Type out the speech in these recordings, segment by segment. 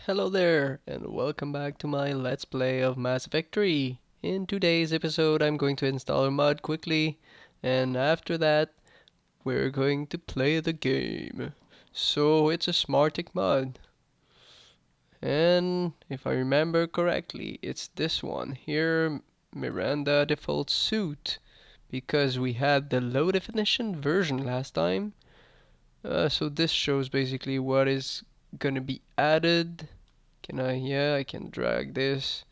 Hello there, and welcome back to my Let's Play of Mass Effect 3. In today's episode, I'm going to install a mod quickly, and after that, we're going to play the game. So, it's a Smartic mod, and if I remember correctly, it's this one here, Miranda default suit, because we had the low definition version last time. So this shows basically what is gonna be added. Yeah, I can drag this.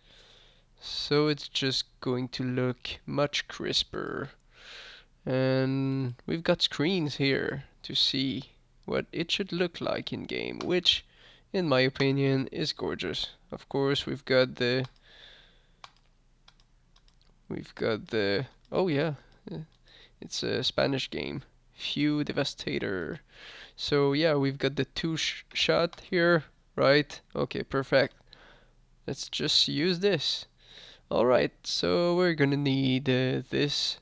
So it's just going to look much crisper. And we've got screens here to see what it should look like in game, which in my opinion is gorgeous. Of course, we've got the oh yeah, it's a Spanish game. Few Devastator. So yeah, we've got the shot here, right? Okay, perfect. Let's just use this. Alright, so we're gonna need this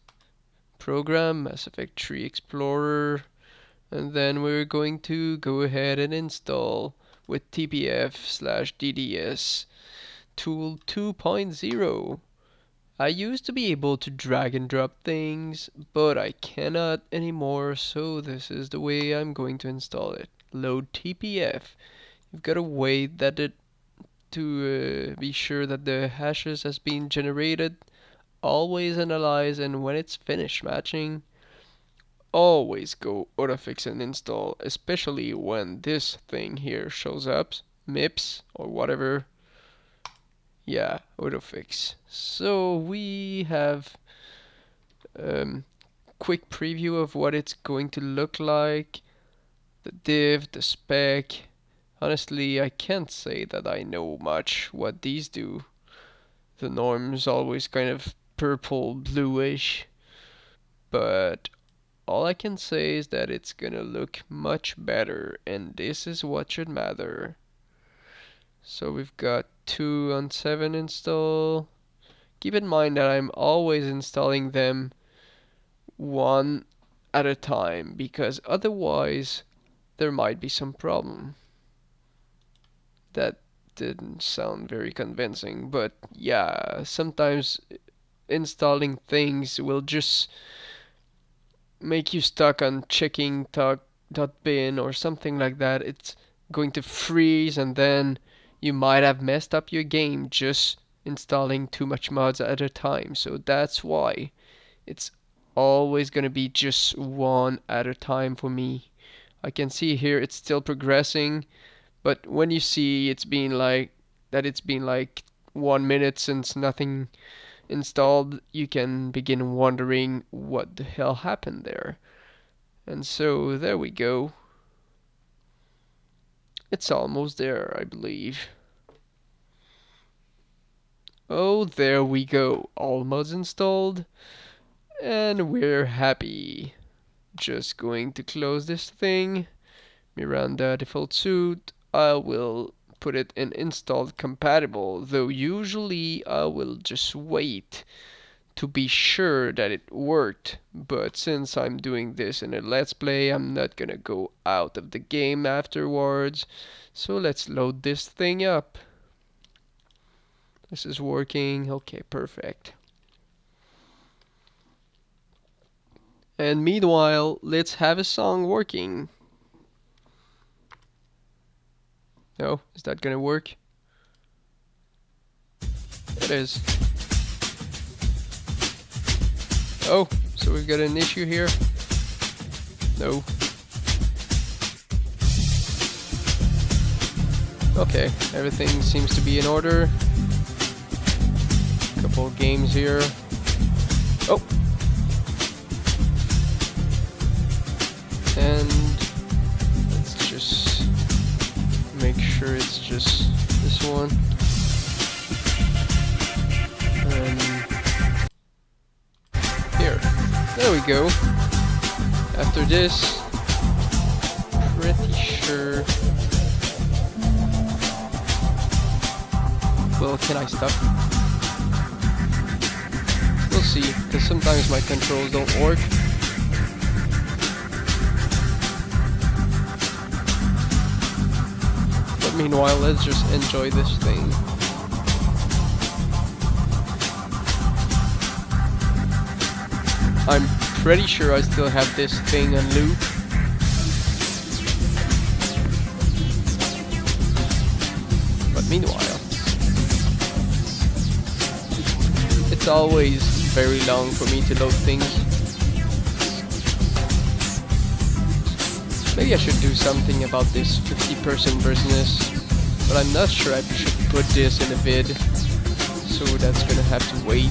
program, Mass Effect 3 Explorer, and then we're going to go ahead and install with tpf/dds tool 2.0. I used to be able to drag and drop things, but I cannot anymore, so this is the way I'm going to install it. Load tpf. You've got to wait that it to be sure that the hashes has been generated. Always analyze, and when it's finished matching, always go autofix and install, especially when this thing here shows up, MIPS or whatever. Yeah, autofix. So we have quick preview of what it's going to look like, the div, the spec. Honestly, I can't say that I know much what these do. The norm's always kind of purple bluish, but all I can say is that it's gonna look much better, and this is what should matter. So we've got 2 on 7 install. Keep in mind that I'm always installing them one at a time, because otherwise there might be some problem. That didn't sound very convincing, but yeah, sometimes installing things will just make you stuck on checking .bin or something like that. It's going to freeze, and then you might have messed up your game just installing too much mods at a time. So that's why it's always going to be just one at a time for me. I can see here it's still progressing, but when you see it's been like 1 minute since nothing installed, you can begin wondering what the hell happened there. And so there we go. It's almost there, I believe. Oh, there we go. All mods installed. And we're happy. Just going to close this thing. Miranda default suit. I will put it in installed compatible, though usually I will just wait to be sure that it worked, but since I'm doing this in a let's play, I'm not gonna go out of the game afterwards. So let's load this thing up. This is working. Okay, perfect. And meanwhile, let's have a song working. No, is that gonna work? It is. Oh, so we've got an issue here. No. Okay, everything seems to be in order. Couple games here. Oh! And let's just make sure it's just this one. And here. There we go. After this, pretty sure. Well, can I stop? We'll see, because sometimes my controls don't work. But Meanwhile, let's just enjoy this thing. I'm pretty sure I still have this thing on loop. But meanwhile, it's always very long for me to load things. Maybe I should do something about this 50% business, but I'm not sure I should put this in a vid, so that's gonna have to wait.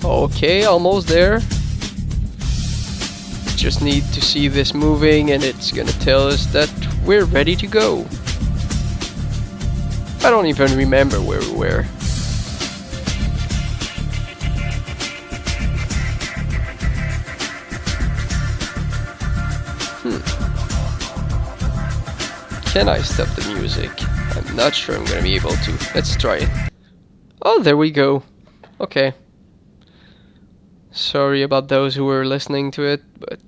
Okay, almost there. Just need to see this moving and it's gonna tell us that we're ready to go. I don't even remember where we were. Can I stop the music? I'm not sure I'm gonna be able to. Let's try it. Oh, there we go. Okay. Sorry about those who were listening to it, but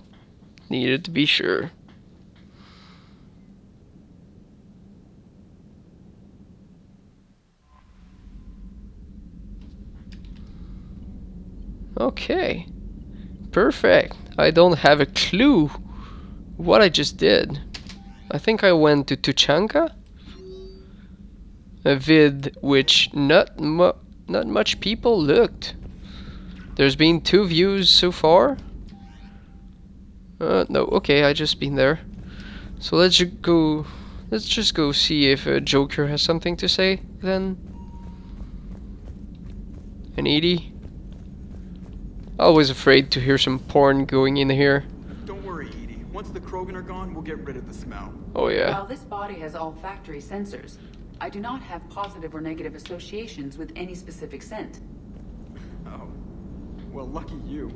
needed to be sure. Okay. Perfect. I don't have a clue what I just did. I think I went to Tuchanka? A vid which not much people looked. There's been 2 views so far. No, okay, I just been there. So let's just go see if Joker has something to say then. And Edie? Always afraid to hear some porn going in here. Don't worry, Edie. Once the Krogan are gone, we'll get rid of the smell. Oh yeah. While this body has olfactory sensors, I do not have positive or negative associations with any specific scent. Oh. Well, lucky you.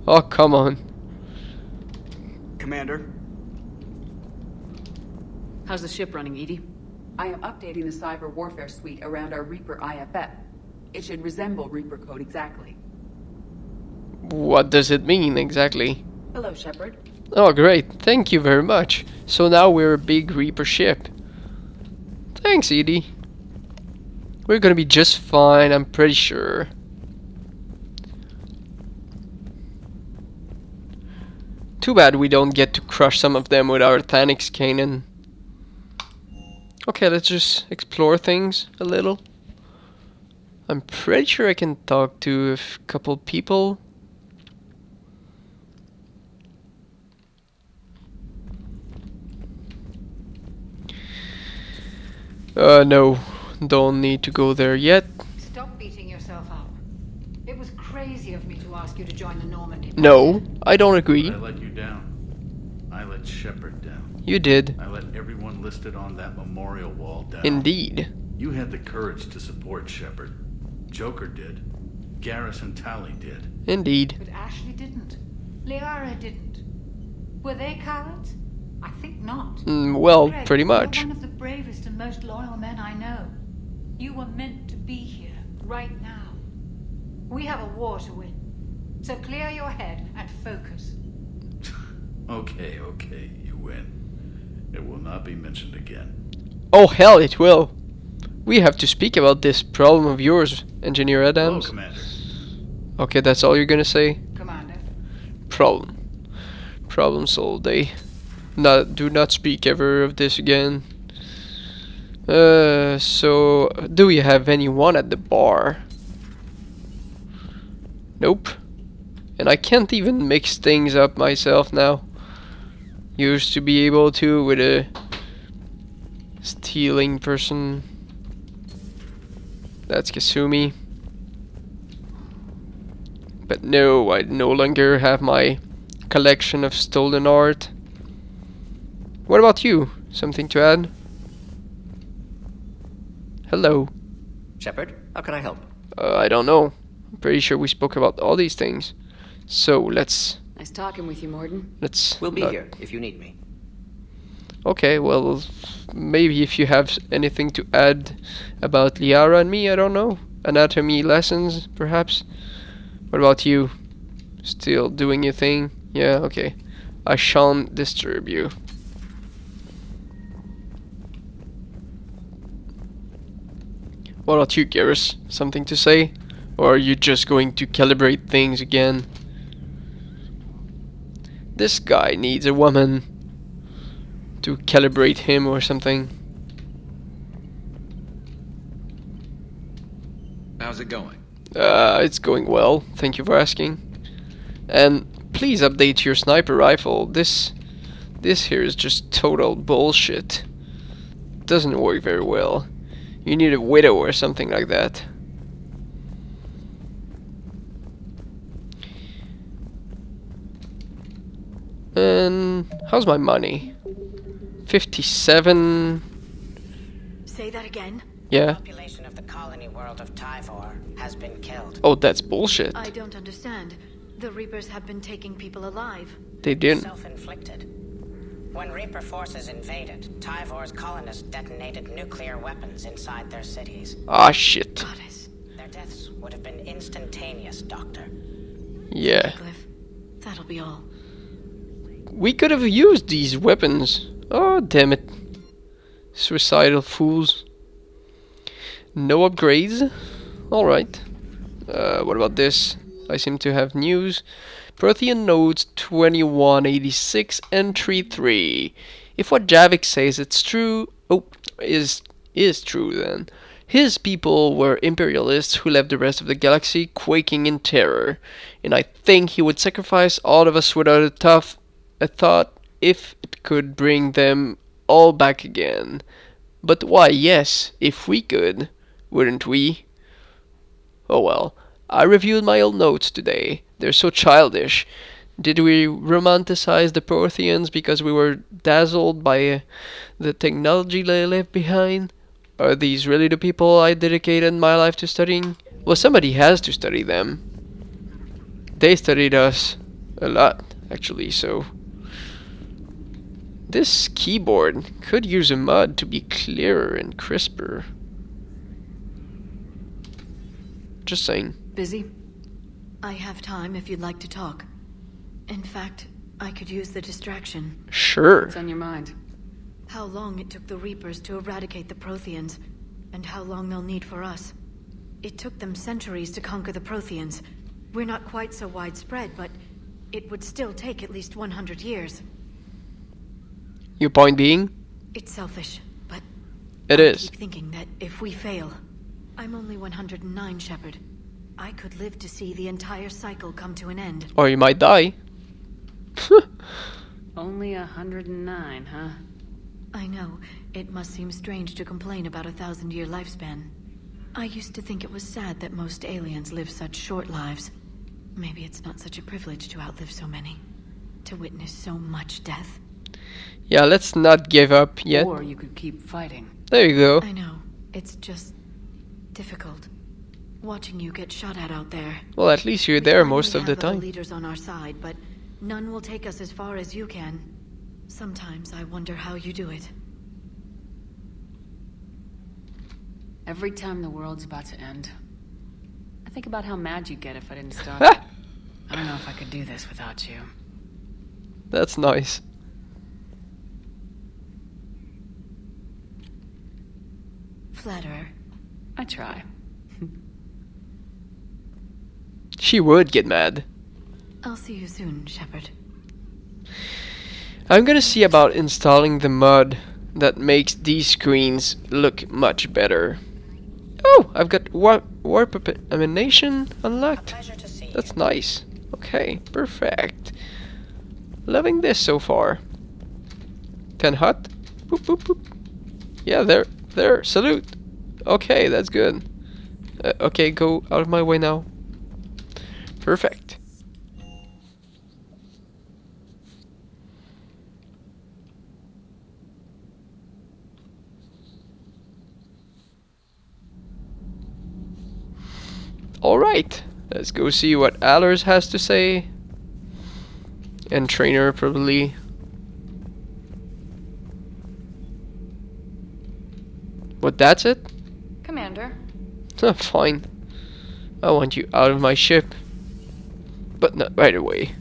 Oh, come on. Commander? How's the ship running, Edie? I am updating the cyber warfare suite around our Reaper IFF. It should resemble Reaper code exactly. What does it mean exactly? Hello, Shepard. Oh, great. Thank you very much. So now we're a big Reaper ship. Thanks, Edie. We're gonna be just fine, I'm pretty sure. Too bad we don't get to crush some of them with our Thanix cannon. Okay, let's just explore things a little. I'm pretty sure I can talk to a couple people. No, don't need to go there yet. Stop beating yourself up. It was crazy of me to ask you to join the Normandy. No, I don't agree. I let you down. I let Shepard down. You did. I let everyone listed on that memorial wall down. Indeed. You had the courage to support Shepard. Joker did. Garrus and Tally did. Indeed. But Ashley didn't. Liara didn't. Were they cowards? I think not. Well, Greg, pretty much. You're one of the bravest and most loyal men I know. You were meant to be here, right now. We have a war to win. So clear your head and focus. Okay, you win. It will not be mentioned again. Oh hell, it will. We have to speak about this problem of yours, Engineer Hello, Adams. Commander. Okay, that's all you're gonna say? Commander. Problem. Problem solved, eh? Do not speak ever of this again. So do we have anyone at the bar? Nope. And I can't even mix things up myself now. Used to be able to with a stealing person. That's Kasumi. But no, I no longer have my collection of stolen art. What about you? Something to add? Hello. Shepard, how can I help? I don't know. I'm pretty sure we spoke about all these things. So let's Nice talking with you, Morden. We'll be not- here if you need me. Okay, well, maybe if you have anything to add about Liara and me, I don't know. Anatomy lessons, perhaps. What about you? Still doing your thing? Yeah, okay. I shan't disturb you. What about you, Garrus? Something to say? Or are you just going to calibrate things again? This guy needs a woman to calibrate him or something. How's it going? It's going well. Thank you for asking. And please update your sniper rifle. This here is just total bullshit. Doesn't work very well. You need a widow or something like that. And how's my money? 57. Say that again? Yeah. Population of the colony world of Tyvor has been killed. Oh, that's bullshit. I don't understand. The Reapers have been taking people alive. They didn't. Self-inflicted. When Reaper forces invaded, Tyvor's colonists detonated nuclear weapons inside their cities. Ah, shit. Goddess. Their deaths would have been instantaneous, Doctor. Yeah. Cliff, that'll be all. We could have used these weapons. Oh, damn it. Suicidal fools. No upgrades. Alright. What about this? I seem to have news. Prothean nodes 2186 entry 3. If what Javik says it's true, is true then. His people were imperialists who left the rest of the galaxy quaking in terror. And I think he would sacrifice all of us without a thought if it could bring them all back again. But why, yes, if we could, wouldn't we? Oh well. I reviewed my old notes today. They're so childish. Did we romanticize the Protheans because we were dazzled by the technology they left behind? Are these really the people I dedicated my life to studying? Well, somebody has to study them. They studied us a lot, actually, so... This keyboard could use a mod to be clearer and crisper. Just saying. Busy? I have time if you'd like to talk. In fact, I could use the distraction. Sure. What's on your mind? How long it took the Reapers to eradicate the Protheans, and how long they'll need for us. It took them centuries to conquer the Protheans. We're not quite so widespread, but it would still take at least 100 years. Your point being? It's selfish, but It I is. keep thinking that if we fail, I'm only 109, Shepard. I could live to see the entire cycle come to an end. Or you might die. Only 109, huh? I know, it must seem strange to complain about a 1,000-year lifespan. I used to think it was sad that most aliens live such short lives. Maybe it's not such a privilege to outlive so many. To witness so much death. Yeah, let's not give up yet. Or you could keep fighting. There you go. I know, it's just... difficult. Watching you get shot at out there. Well, at least you're We there finally most of the have other time. leaders on our side, but none will take us as far as you can. Sometimes I wonder how you do it. Every time the world's about to end, I think about how mad you'd get if I didn't stop it. I don't know if I could do this without you. That's nice. Flatterer. I try. She would get mad. I'll see you soon, Shepard. I'm gonna see about installing the mod that makes these screens look much better. Oh, I've got warp emanation unlocked. Pleasure to see That's nice. Okay, perfect. Loving this so far. 10 hot. Boop, boop, boop. Yeah, there. Salute. Okay, that's good. Okay, go out of my way now. Perfect. Alright, let's go see what Allers has to say. And trainer, probably. What, that's it? Commander. Fine. I want you out of my ship. But not right away.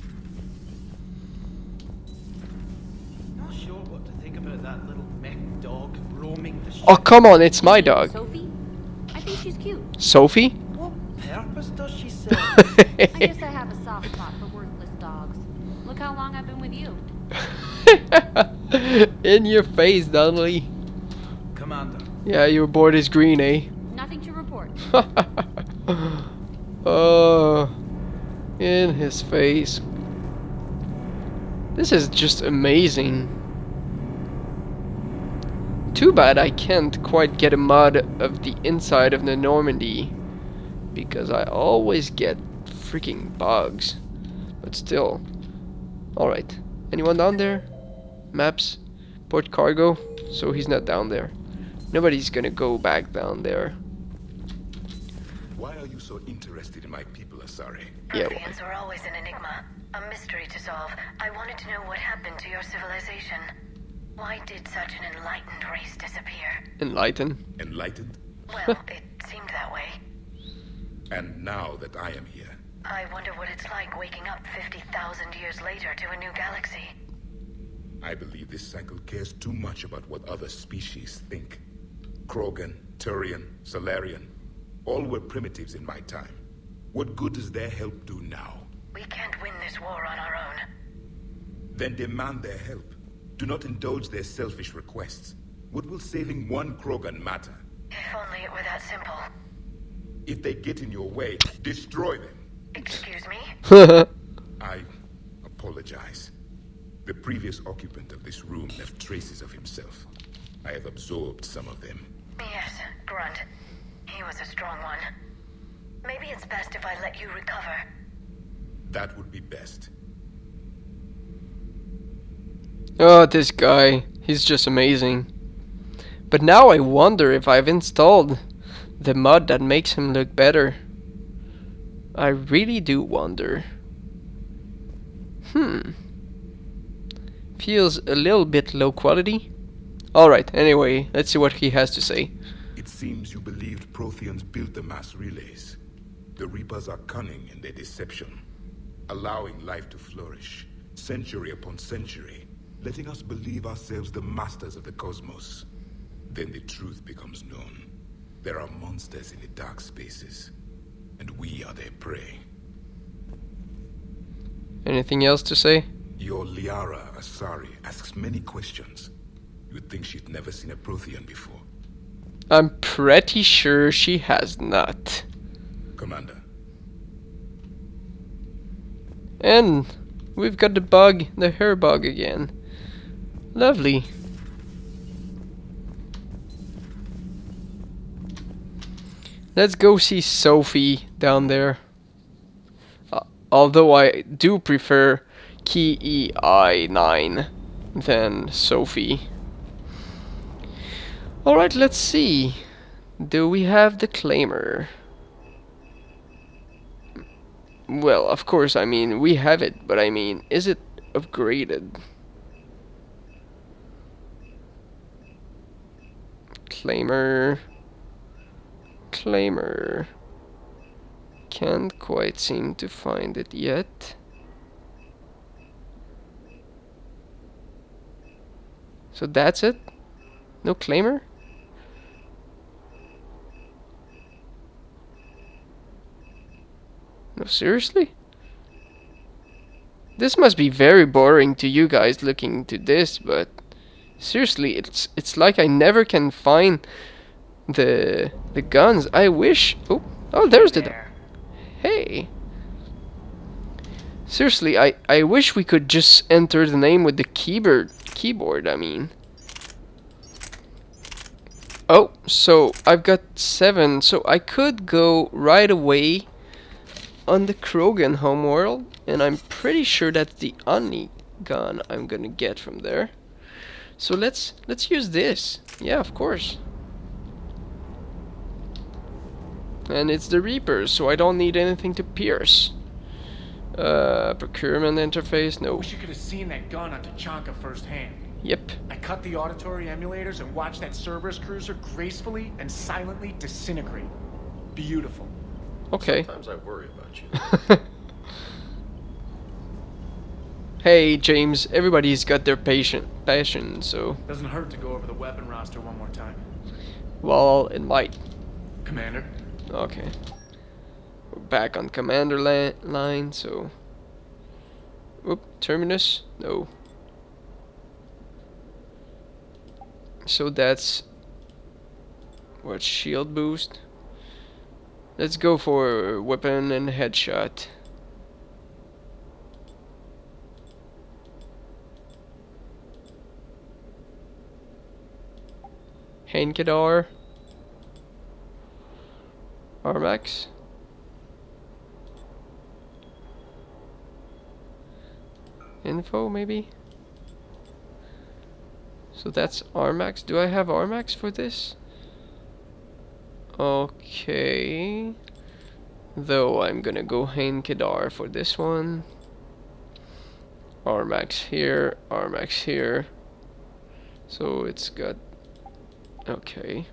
Not sure what to think about that little mech dog roaming the ship. Oh, come on, it's my dog. Sophie? I think she's cute. Sophie? What purpose does she serve? I guess I have a soft spot for worthless dogs. Look how long I've been with you. In your face, Donnelly. Commander. Yeah, your board is green, eh? Nothing to report. Oh, in his face. This is just amazing. Too bad I can't quite get a mod of the inside of the Normandy, because I always get freaking bugs. But still. Alright. Anyone down there? Maps? Port cargo? So he's not down there. Nobody's gonna go back down there. Why are you so interested in my people, Asari? Yeah, Protheans are always an enigma, a mystery to solve. I wanted to know what happened to your civilization. Why did such an enlightened race disappear? Enlighten. Enlightened? Well, it seemed that way. And now that I am here, I wonder what it's like waking up 50,000 years later to a new galaxy. I believe this cycle cares too much about what other species think. Krogan, Turian, Solarian, all were primitives in my time. What good does their help do now? We can't win this war on our own. Then demand their help. Do not indulge their selfish requests. What will saving one Krogan matter? If only it were that simple. If they get in your way, destroy them. Excuse me? I apologize. The previous occupant of this room left traces of himself. I have absorbed some of them. Yes, Grunt. He was a strong one. Maybe it's best if I let you recover. That would be best. Oh, this guy. He's just amazing. But now I wonder if I've installed the mod that makes him look better. I really do wonder. Feels a little bit low quality. Alright, anyway, let's see what he has to say. It seems you believed Protheans built the mass relays. The Reapers are cunning in their deception, allowing life to flourish, century upon century, letting us believe ourselves the masters of the cosmos. Then the truth becomes known. There are monsters in the dark spaces, and we are their prey. Anything else to say? Your Liara Asari asks many questions. You'd think she'd never seen a Prothean before. I'm pretty sure she has not. Commander. And we've got the bug, the hair bug again. Lovely. Let's go see Sophie down there. Although I do prefer Key EI9 than Sophie. Alright, let's see. Do we have the claimer? Well, of course, I mean, we have it, but I mean, is it upgraded? Claimer. Claimer. Can't quite seem to find it yet. So that's it? No claimer? No, seriously? This must be very boring to you guys looking to this, but seriously, it's like I never can find the guns. I wish. Oh, there's the. Hey. Seriously, I wish we could just enter the name with the keyboard, I mean. Oh, so I've got 7, so I could go right away on the Krogan homeworld, and I'm pretty sure that's the only gun I'm gonna get from there. So let's use this. Yeah, of course. And it's the Reapers, so I don't need anything to pierce. Procurement interface? No. Wish you could have seen that gun on Tachanka firsthand. Yep. I cut the auditory emulators and watched that Cerberus cruiser gracefully and silently disintegrate. Beautiful. Okay. Sometimes I worry about you. Hey, James, everybody's got their passion, so... Doesn't hurt to go over the weapon roster one more time. Well, it might. Commander? Okay. We're back on commander line, so... Oop, terminus? No. So that's... What, shield boost? Let's go for weapon and headshot. Hankadar. Armax. Info, maybe? So that's Armax. Do I have Armax for this? Okay. Though I'm gonna go Hankadar for this one. Armax here, Armax here. So it's got... Okay.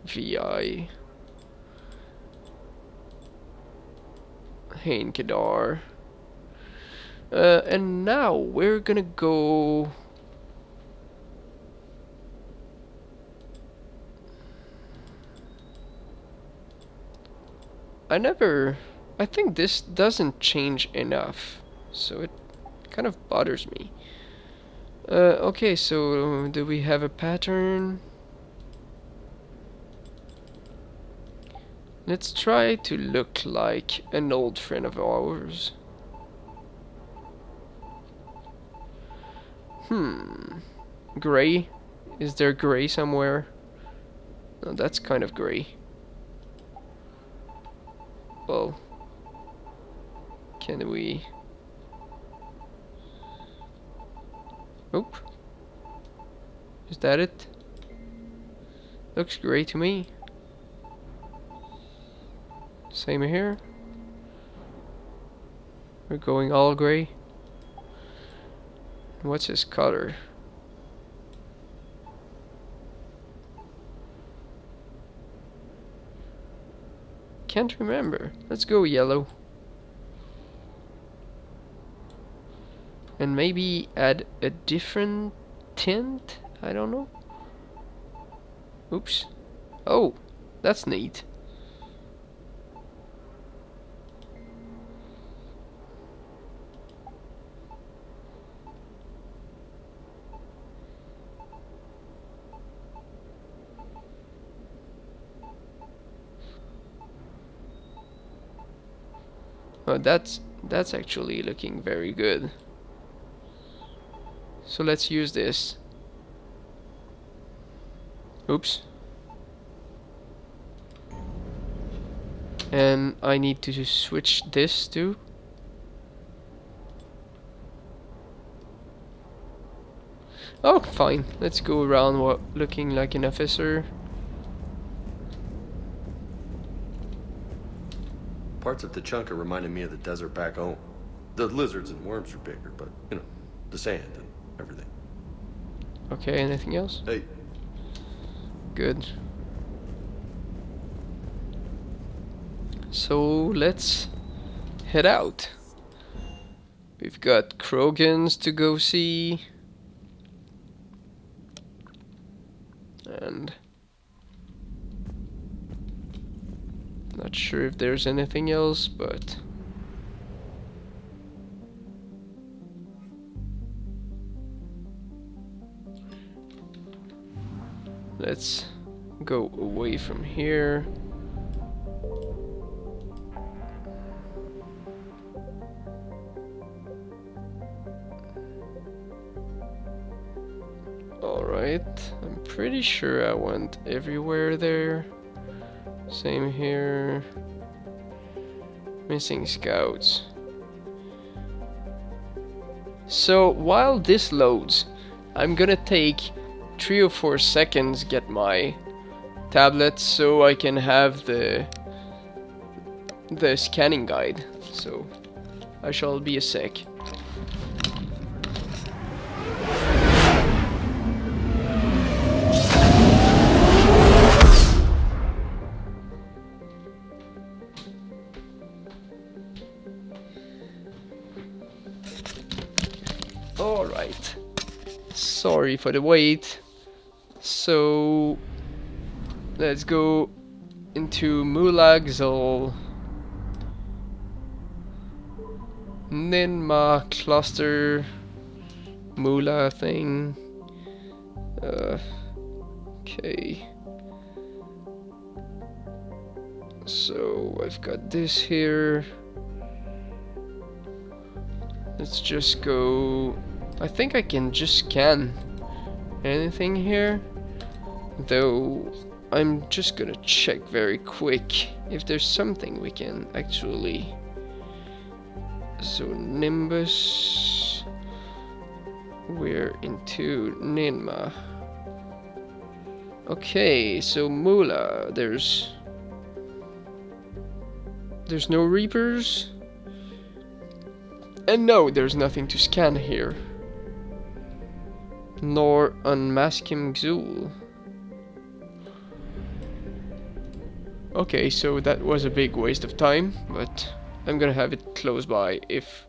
VI. Hankadar. And now we're gonna go... I think this doesn't change enough, so it kind of bothers me. Okay, so do we have a pattern? Let's try to look like an old friend of ours. Gray? Is there gray somewhere? No, that's kind of gray. Well, can we... Oop. Is that it? Looks gray to me. Same here. We're going all gray. What's his color? Can't remember. Let's go yellow. And maybe add a different tint? I don't know. Oops. Oh, that's neat. Oh, that's actually looking very good. So let's use this. Oops. And I need to switch this too. Oh, fine. Let's go around looking like an officer. Parts of Tachanka reminded me of the desert back home. The lizards and worms are bigger, but, you know, the sand and everything. Okay, anything else? Hey. Good. So let's head out. We've got Krogans to go see. And not sure if there's anything else, but let's go away from here. Alright, I'm pretty sure I went everywhere there. Same here. Missing scouts. So while this loads, I'm gonna take 3 or 4 seconds get my tablet so I can have the scanning guide. So I shall be a sec. Alright. Sorry for the wait. So let's go into Mulagzol. Ninma cluster Mula thing. Okay. So I've got this here. Let's just go. I think I can just scan anything here, though I'm just gonna check very quick if there's something we can actually. So Nimbus, we're into Ninma. Okay, so Mula, there's no Reapers, and no, there's nothing to scan here. Nor Unmasking Xul. Okay, so that was a big waste of time, but I'm gonna have it close by if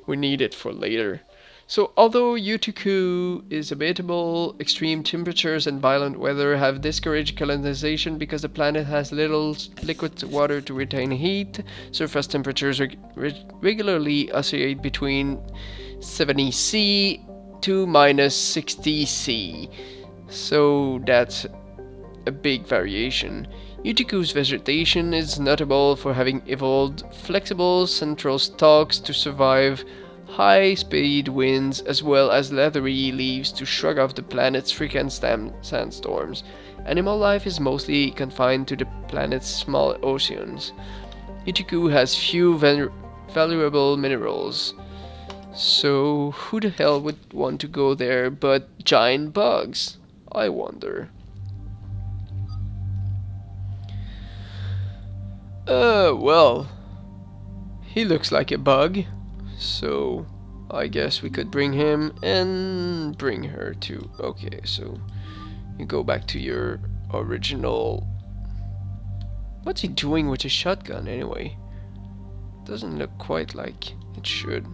we need it for later. So although Utukku is habitable, extreme temperatures and violent weather have discouraged colonization because the planet has little liquid water to retain heat. Surface temperatures regularly oscillate between 70 C to minus 60 C. So that's a big variation. Utukku's vegetation is notable for having evolved flexible central stalks to survive high-speed winds, as well as leathery leaves to shrug off the planet's frequent sandstorms. Animal life is mostly confined to the planet's small oceans. Utukku has few valuable minerals, so who the hell would want to go there but giant bugs? I wonder. Well, he looks like a bug, so I guess we could bring him and bring her too. Okay, so you go back to your original. What's he doing with his shotgun anyway? Doesn't look quite like it should.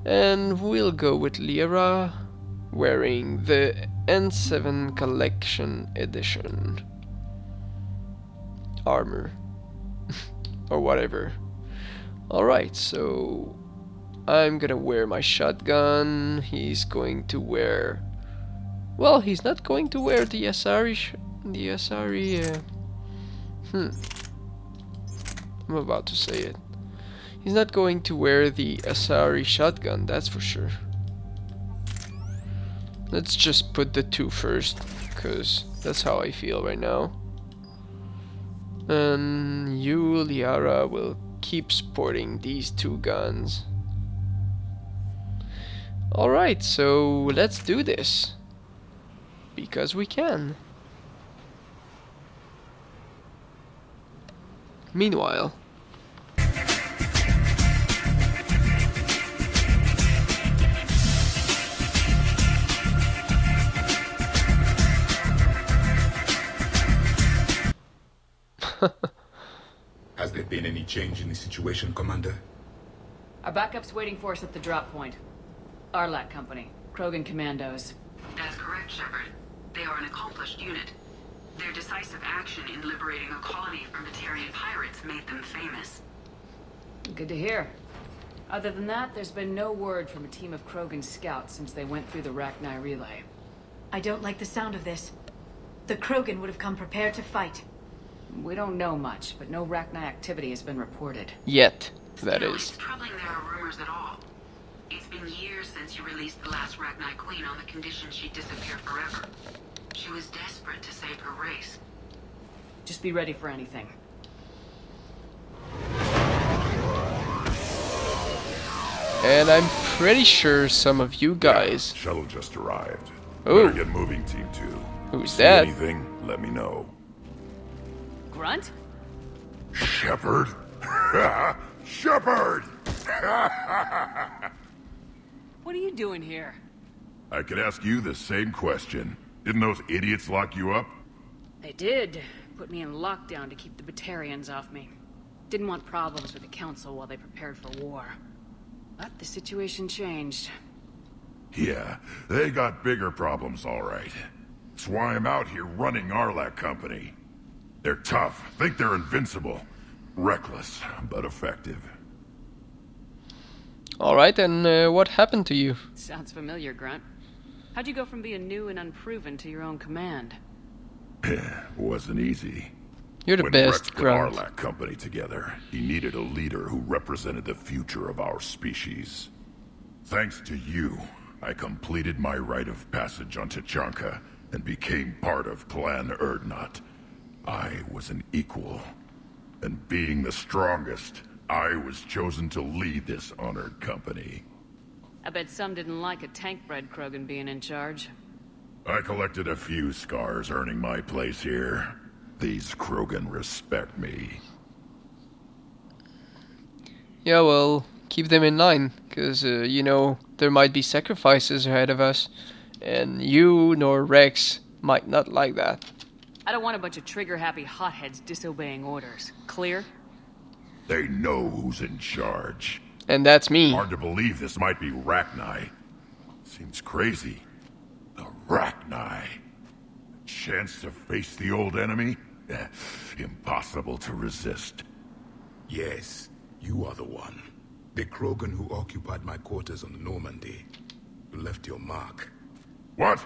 And we'll go with Lyra, wearing the N7 Collection Edition armor. Or whatever. Alright, so I'm gonna wear my shotgun. He's going to wear. Well, he's not going to wear the Asari. I'm about to say it. He's not going to wear the Asari shotgun, that's for sure. Let's just put the two first, because that's how I feel right now. And you, Liara, will keep sporting these two guns. Alright, so let's do this. Because we can. Meanwhile, Has there been any change in the situation, Commander? Our backup's waiting for us at the drop point. Arlac Company, Krogan Commandos. That's correct, Shepard. They are an accomplished unit. Their decisive action in liberating a colony from Batarian pirates made them famous. Good to hear. Other than that, there's been no word from a team of Krogan scouts since they went through the Rachni relay. I don't like the sound of this. The Krogan would have come prepared to fight. We don't know much, but no Rachni activity has been reported. yet, that Still, is. it's troubling there are rumors at all. It's been years since you released the last Rachni Queen on the condition she'd disappear forever. She was desperate to save her race. Just be ready for anything. And I'm pretty sure some of you guys. Shuttle just arrived. Ooh. Better get moving, Team 2. Who's See that? anything? Let me know. Grunt? Shepard? Shepard! What are you doing here? I could ask you the same question. Didn't those idiots lock you up? They did. Put me in lockdown to keep the Batarians off me. Didn't want problems with the Council while they prepared for war. But the situation changed. Yeah, they got bigger problems, all right. That's why I'm out here running Arlac Company. They're tough, think they're invincible. Reckless, but effective. Alright, and what happened to you? Sounds familiar, Grunt. How'd you go from being new and unproven to your own command? Wasn't easy. You're the When best, Rex put Grunt. Arlac Company together, he needed a leader who represented the future of our species. Thanks to you, I completed my rite of passage on Tachanka and became part of Clan Erdnot. I was an equal. And being the strongest, I was chosen to lead this honored company. I bet some didn't like a tank-bred Krogan being in charge. I collected a few scars earning my place here. These Krogan respect me. Yeah, well, keep them in line, because, you know, there might be sacrifices ahead of us, and you nor Rex might not like that. I don't want a bunch of trigger-happy hotheads disobeying orders. Clear? They know who's in charge. And that's me. Hard to believe this might be Rachni. Seems crazy. The Rachni. Chance to face the old enemy? Impossible to resist. Yes, you are the one. The Krogan who occupied my quarters on the Normandy. You left your mark. What?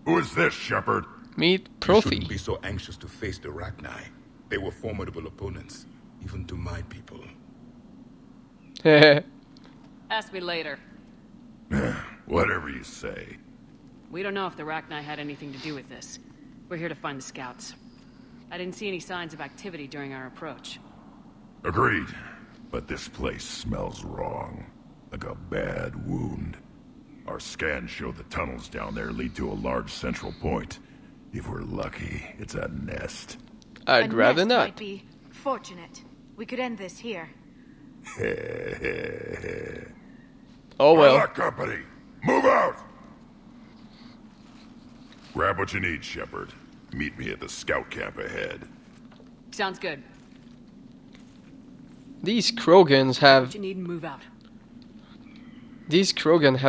Who is this, Shepard? Meet You shouldn't Profi. be so anxious to face the Rachni. They were formidable opponents, even to my people. Ask me later. Whatever you say. We don't know if the Rachni had anything to do with this. We're here to find the scouts. I didn't see any signs of activity during our approach. Agreed. But this place smells wrong. Like a bad wound. Our scans show the tunnels down there lead to a large central point. If we're lucky, it's a nest. I'd rather nest not. Might be fortunate. We could end this here. Oh well. Arlac Company, move out! Grab what you need, Shepard. Meet me at the scout camp ahead. Sounds good. These Krogans What have you need and move out.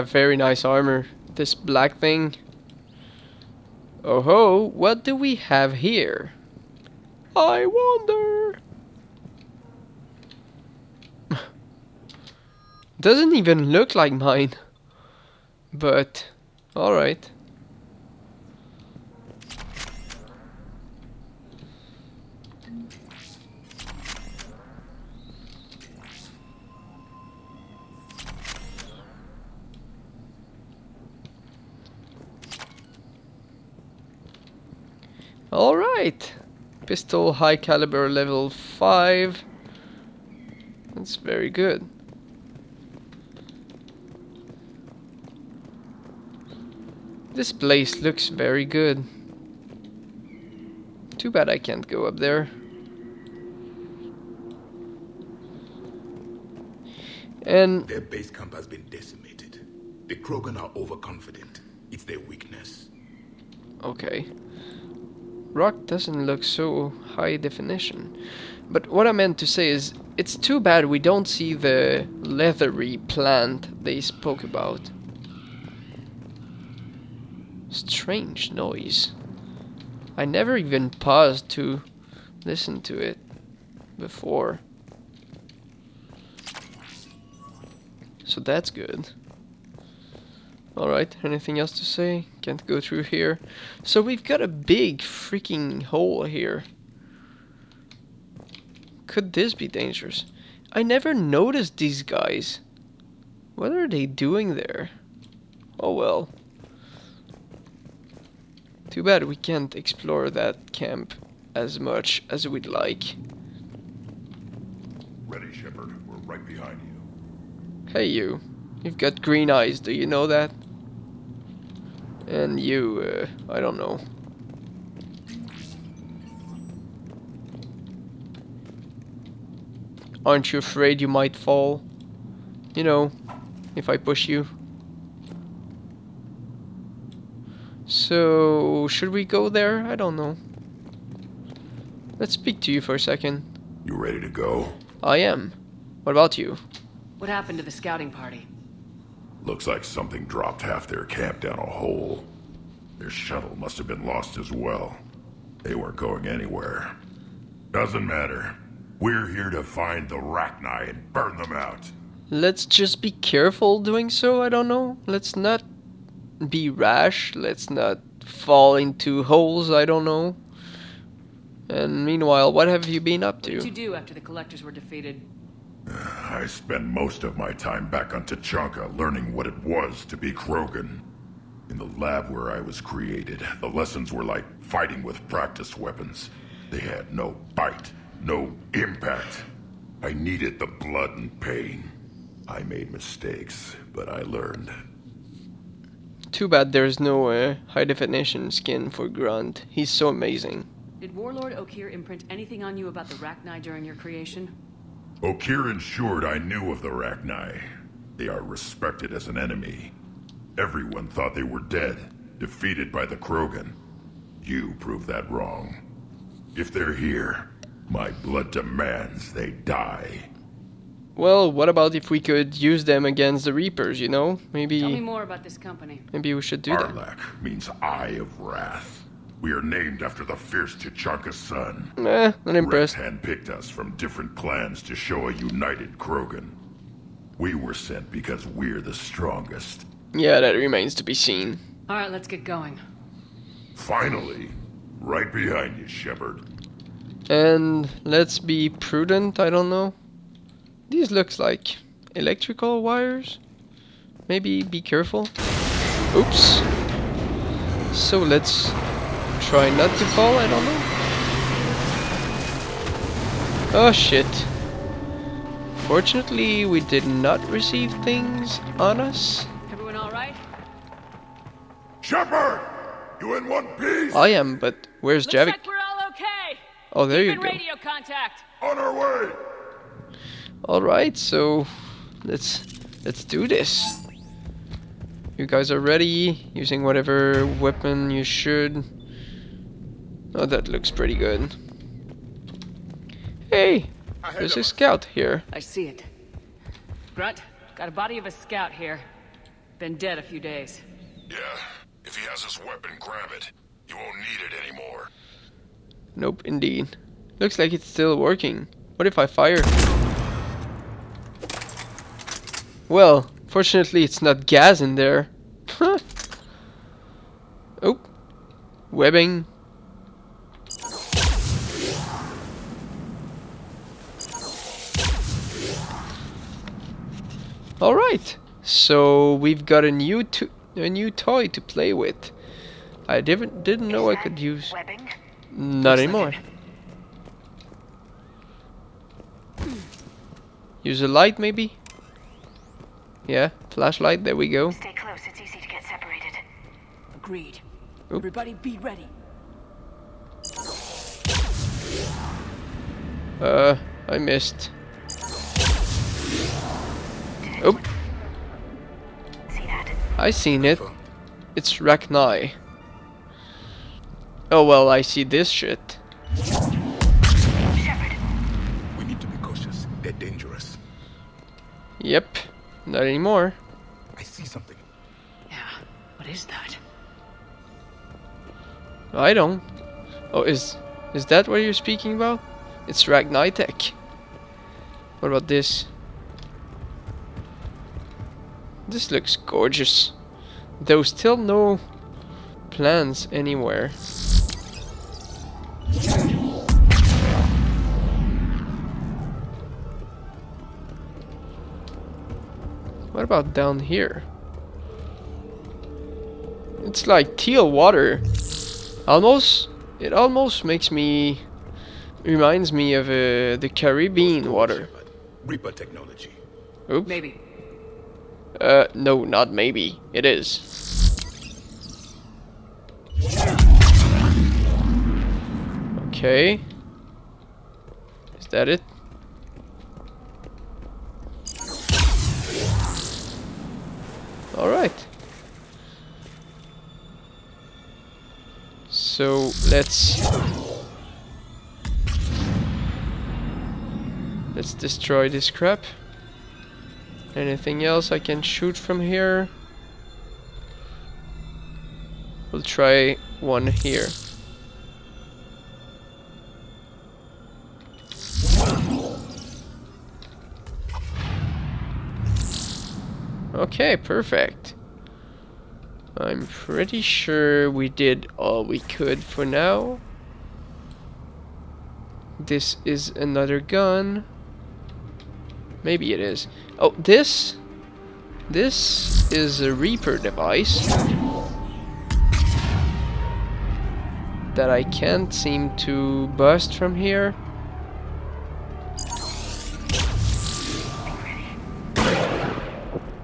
very nice armor. This black thing. Oh ho, what do we have here? I wonder. Doesn't even look like mine. But alright. Alright. Pistol high caliber level 5. That's very good. This place looks very good. Too bad I can't go up there. And Their base camp has been decimated. The Krogan are overconfident. It's their weakness. okay. Rock doesn't look so high definition. But what I meant to say is, it's too bad we don't see the leathery plant they spoke about. Strange noise. I never even paused to listen to it before. So that's good. Alright, anything else to say? Can't go through here. So we've got a big freaking hole here. Could this be dangerous? I never noticed these guys. What are they doing there? Oh well. Too bad we can't explore that camp as much as we'd like. Ready, Shepard. We're right behind you. Hey you. You've got green eyes, do you know that? And you, I don't know. Aren't you afraid you might fall? You know, if I push you. So, should we go there? I don't know. Let's speak to you for a second. You ready to go? I am. What about you? What happened to the scouting party? Looks like something dropped half their camp down a hole. Their shuttle must have been lost as well. They weren't going anywhere. Doesn't matter. We're here to find the Rachni and burn them out. Let's just be careful doing so, I don't know. Let's not be rash. Let's not fall into holes, I don't know. And meanwhile, what have you been up to? What did you do after the collectors were defeated? I spent most of my time back on Tachanka learning what it was to be Krogan. In the lab where I was created, the lessons were like fighting with practice weapons. They had no bite, no impact. I needed the blood and pain. I made mistakes, but I learned. Too bad there's no high-definition skin for Grunt. He's so amazing. Did Warlord Okeer imprint anything on you about the Rachni during your creation? Okeer ensured I knew of the Rachni. They are respected as an enemy. Everyone thought they were dead, defeated by the Krogan. You proved that wrong. If they're here, my blood demands they die. Well, what about if we could use them against the Reapers, you know? Tell me more about this company. Maybe we should do that. Arlak means Eye of Wrath. We are named after the fierce Tachanka son. Not impressed. Rex handpicked us from different clans to show a united Krogan. We were sent because we're the strongest. Yeah, that remains to be seen. Alright, let's get going. Finally, right behind you, Shepard. And let's be prudent, I don't know. These looks like electrical wires. Maybe be careful. Oops. So let's try not to fall, I don't know. Oh shit. Fortunately, we did not receive things on us. Everyone alright? Shepard! You in one piece? I am, but where's Javik? Looks like we're all okay! Oh, there Keep you in go. radio contact! On our way! Alright, so let's do this. You guys are ready, using whatever weapon you should. Oh, that looks pretty good. Hey, there's a scout here. I see it. Grunt, got a body of a scout here. Been dead a few days. Yeah, if he has his weapon, grab it. You won't need it anymore. Nope, indeed. Looks like it's still working. What if I fire? Well, fortunately it's not gas in there. Oh, webbing. Alright, so we've got a new toy to play with. I didn't know I could use. Webbing? Not anymore. Use a light, maybe? Yeah, flashlight, there we go. Stay close, it's easy to get separated. Agreed. Oop. Everybody be ready. I missed. Oh, See that? I seen it. It's Rachni. Oh well, I see this shit. Shepard, We need to be cautious. They're dangerous. Yep, not anymore. I see something. Yeah, what is that? I don't. Oh, is that what you're speaking about? It's Rachni tech. What about this? This looks gorgeous. Though still no plans anywhere. What about down here? It's like teal water. It almost reminds me of the Caribbean water. Shepard. Reaper technology. Oops. Maybe. No, not maybe. It is. Okay. Is that it? Alright. So let's destroy this crap. Anything else I can shoot from here? We'll try one here. Okay, perfect. I'm pretty sure we did all we could for now. This is another gun. Maybe it is. Oh, this is a Reaper device that I can't seem to bust from here.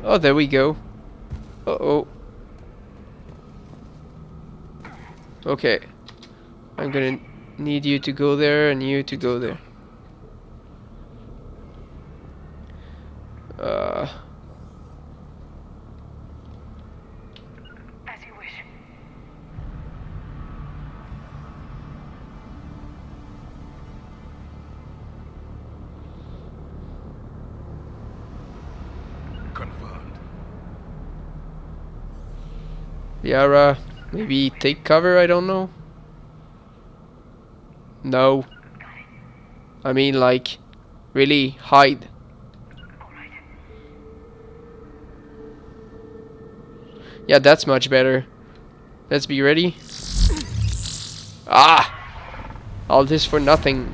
Oh, there we go. Uh-oh. Okay. I'm gonna need you to go there and you to go there. As you wish. Confirmed. Yara, maybe take cover, I don't know. No. I mean, like, really hide. Yeah, that's much better. Let's be ready. Ah! All this for nothing.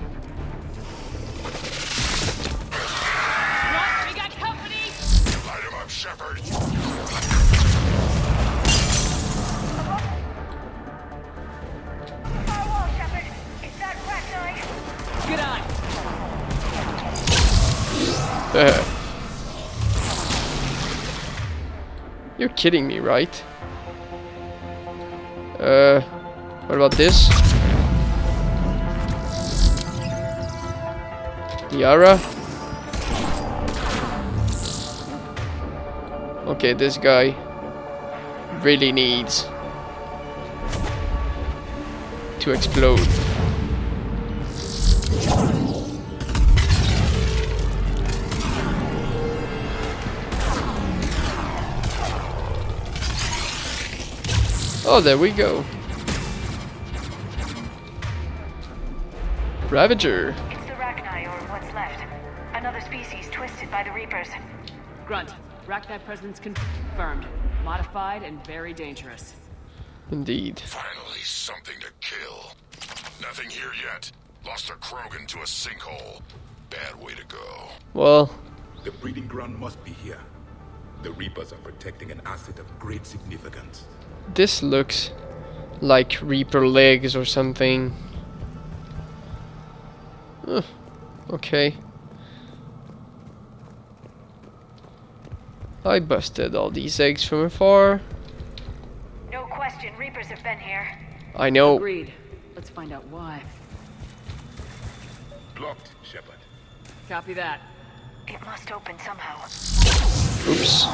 We got company! Light him up, Shepard. Firewall, Shepard. Is that Ragnar? Good eye. You're kidding me, right? What about this? Yara? Okay, this guy really needs to explode. Oh, there we go. Ravager. It's the Ragnar, or what's left. Another species twisted by the Reapers. Grunt, Ragnar presence confirmed. Modified and very dangerous. Indeed. Finally, something to kill. Nothing here yet. Lost a Krogan to a sinkhole. Bad way to go. Well, The breeding ground must be here. The Reapers are protecting an asset of great significance. this looks like Reaper legs or something. Okay. I busted all these eggs from afar. No question, Reapers have been here. I know. Agreed. Let's find out why. Blocked, Shepard. Copy that. It must open somehow. Oops.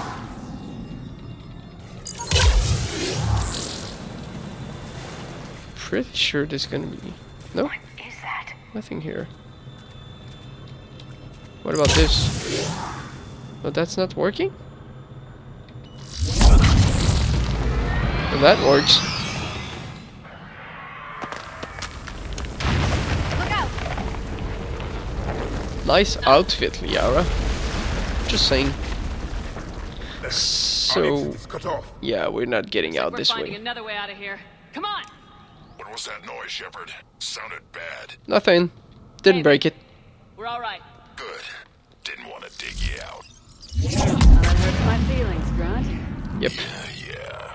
Pretty sure there's gonna be... Nope. What is that? Nothing here. What about this? Oh, that's not working? Well, that works. Look out! Nice outfit, Liara. Just saying. So, Cut off. yeah, we're not getting out We're this finding way. another way out of here. Come on! What was that noise, Shepard? Sounded bad. Nothing. Didn't Hey, break it. We're all right. Good. Didn't want to dig you out. Well, that hurts my feelings, Grunt. Yep. Yeah.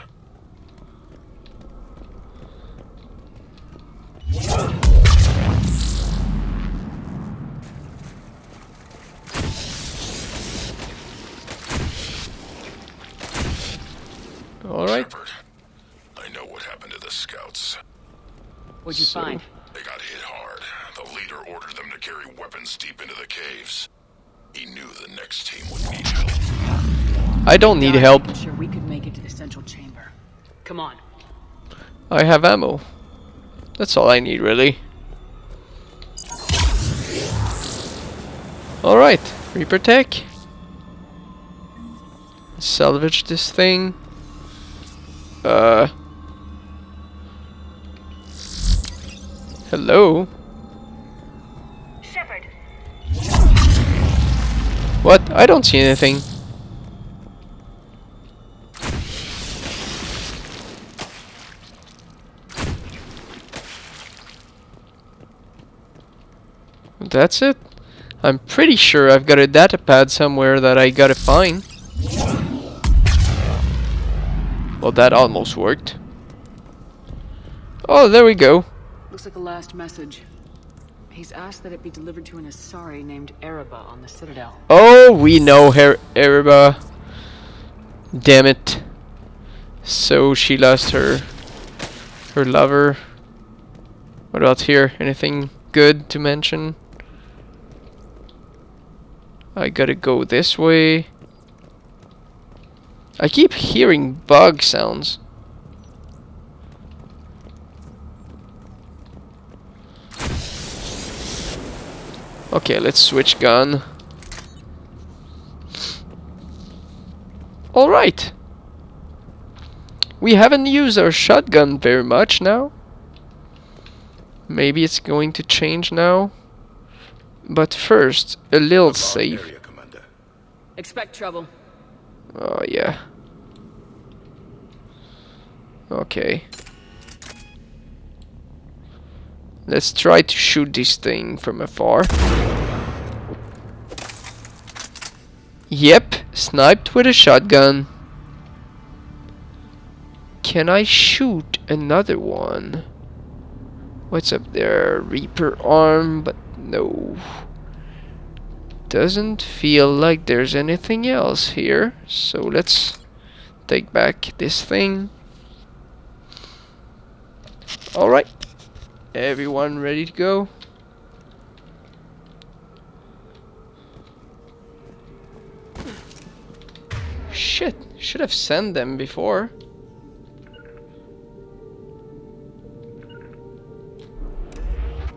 Alright. Shepard, I know what happened to the scouts. What'd you So- find? They got hit hard. The leader ordered them to carry weapons deep into the caves. He knew the next team would need help. I don't need help. I'm sure we could make it to the central chamber. Come on. I have ammo. That's all I need, really. Alright, Reaper Tech. Salvage this thing. Hello? Shepard. What? I don't see anything. That's it? I'm pretty sure I've got a data pad somewhere that I gotta find. Well, that almost worked. Oh, there we go. Looks like a last message. He's asked that it be delivered to an Asari named Ereba on the Citadel. Oh, we know Ereba. Damn it. So she lost her lover. What about here? Anything good to mention? I gotta go this way. I keep hearing bug sounds. Okay, let's switch gun. Alright. We haven't used our shotgun very much now. Maybe it's going to change now. But first, a little safe. Expect trouble. Oh, yeah. Okay. Let's try to shoot this thing from afar. Yep, sniped with a shotgun. Can I shoot another one? What's up there? Reaper arm, but no. Doesn't feel like there's anything else here. So let's take back this thing. Alright. Everyone ready to go? Shit, should have sent them before.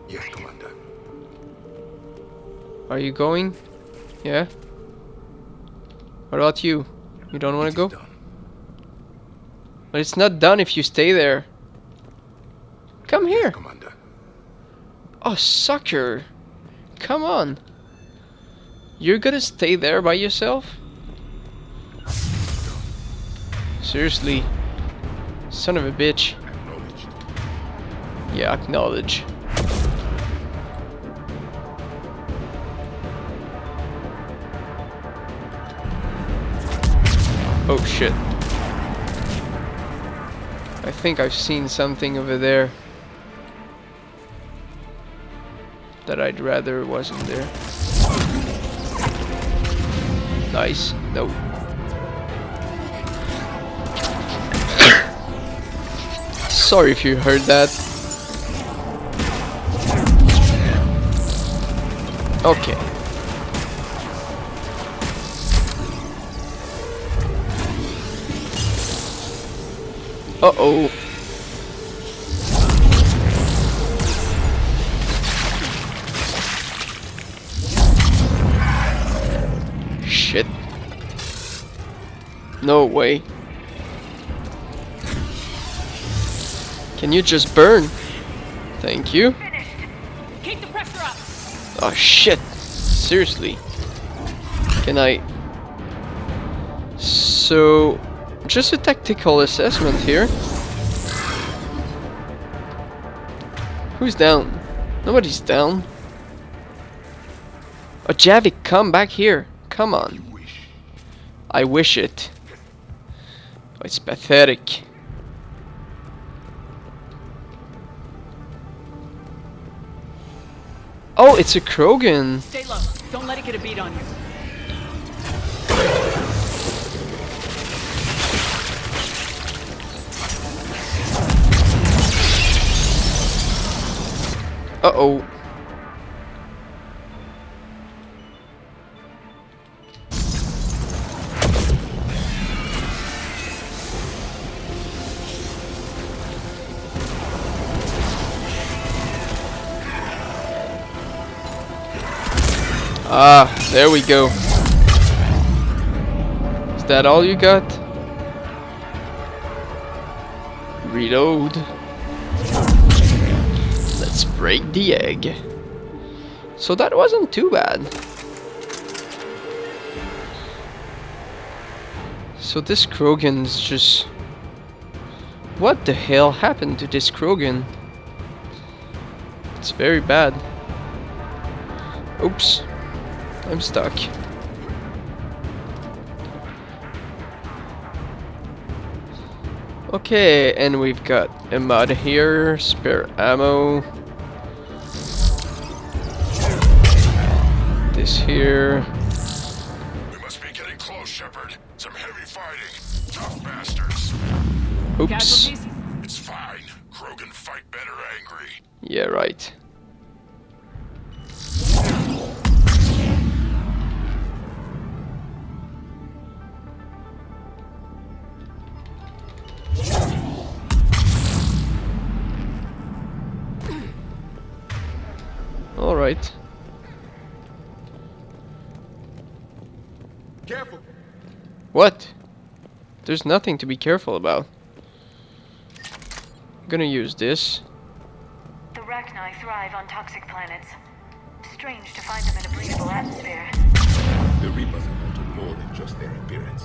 Yes, Commander. Are you going? Yeah? What about you? You don't want to go? But it's not done if you stay there. Come here. Yes, Commander. Oh, sucker. Come on. You're gonna stay there by yourself? Seriously. Son of a bitch. Acknowledged. Yeah, acknowledge. Oh shit. I think I've seen something over there that I'd rather wasn't there. Nice. No. Sorry if you heard that. Okay. Uh-oh. Shit. No way. Can you just burn? Thank you. Keep the pressure up. Oh shit. Seriously. Can I... So... Just a tactical assessment here. Who's down? Nobody's down. Oh, Javik, come back here. Come on. I wish it. Oh, it's pathetic. Oh, it's a Krogan. Stay low. Don't let it get a beat on you. Uh-oh. Ah, there we go. Is that all you got? Reload. Let's break the egg. So that wasn't too bad. So this Krogan's just... What the hell happened to this Krogan? It's very bad. Oops. I'm stuck. Okay, and we've got a mod here, spare ammo. This here. We must be getting close, Shepard. Some heavy fighting. Tough bastards. Oops. It's fine. Krogan fight better angry. Yeah, right. All right. Careful. What? There's nothing to be careful about. I'm gonna use this. The Rachni thrive on toxic planets. Strange to find them in a breathable atmosphere. The Reapers have altered more than just their appearance.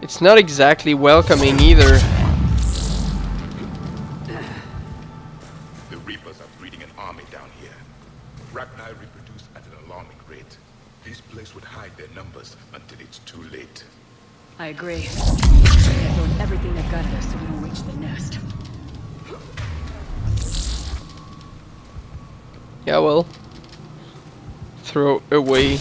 It's not exactly welcoming either. The Reapers are breeding an army down here. Rachni reproduce at an alarming rate. This place would hide their numbers until it's too late. I agree. They're doing everything they've got at us so we don't reach the nest. Yeah, well. Throw away.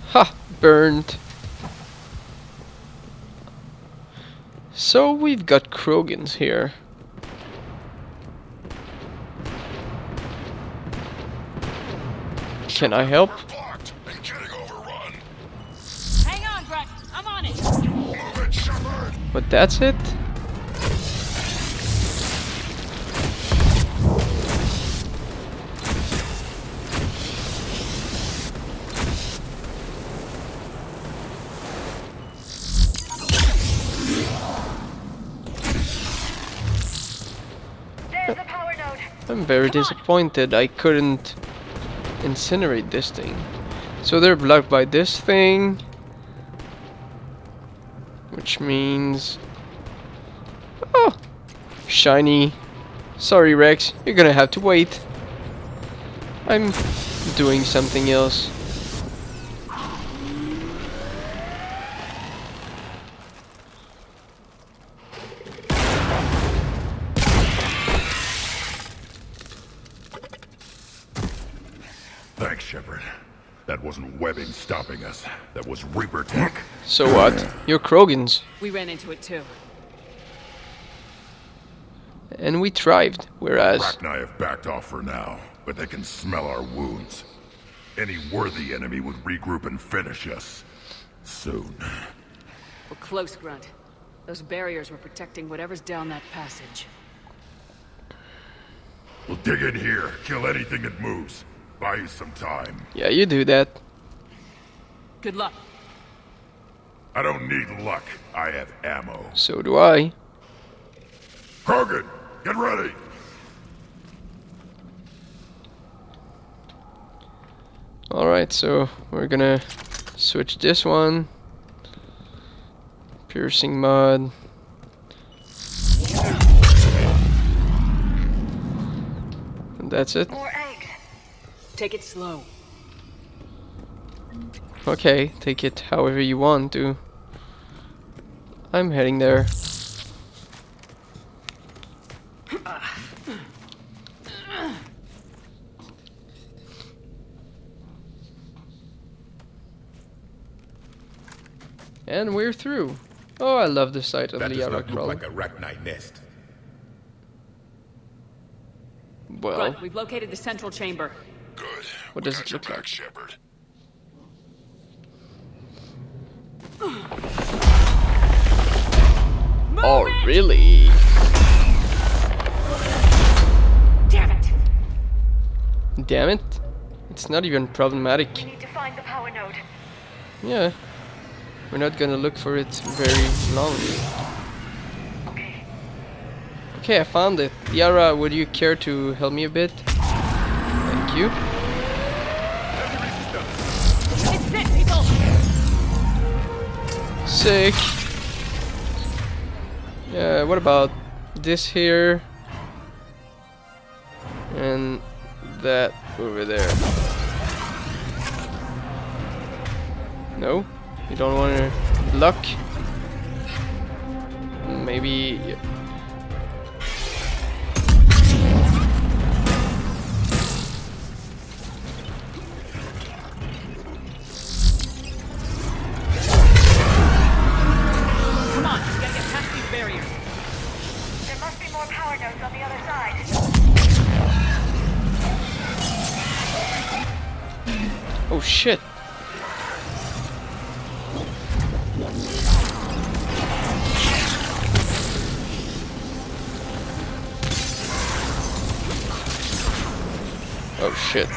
Ha! Burned. So we've got Krogans here. Can I help? Blocked and getting overrun. Hang on, Brett. I'm on it. Move it, Shepard. But that's it? There's the power node. I'm very disappointed I couldn't incinerate this thing. So they're blocked by this thing, which means... Oh! Shiny. Sorry, Rex, you're gonna have to wait. I'm doing something else. Thanks, Shepard. That wasn't webbing stopping us. That was Reaper tech. So what? You're Krogans. We ran into it too. And we thrived, whereas... Rachni have backed off for now, but they can smell our wounds. Any worthy enemy would regroup and finish us. Soon. We're close, Grunt. Those barriers were protecting whatever's down that passage. We'll dig in here, kill anything that moves. Buy you some time. Yeah, you do that. Good luck. I don't need luck. I have ammo. So do I. Krogan, get ready! Alright, so we're gonna switch this one. Piercing mod. And that's it. More eggs. Take it slow. Okay, take it however you want to. I'm heading there. And we're through. Oh, I love the sight of That the does Yara not look crawler. like a Rachni nest. Well, Grunt, we've located the central chamber. Good. What does it look like? Shepard. Oh, really? Damn it! Damn it. It's not even problematic. We need to find the power node. Yeah. We're not gonna look for it very long. Okay. Okay, I found it. Yara, would you care to help me a bit? Thank you. It's it, people! Sick. Yeah, what about this here? And that over there. No? You don't want to block? Maybe... Come on, we gotta get past these barriers. There must be more power nodes on the other side. Oh shit! Oh shit.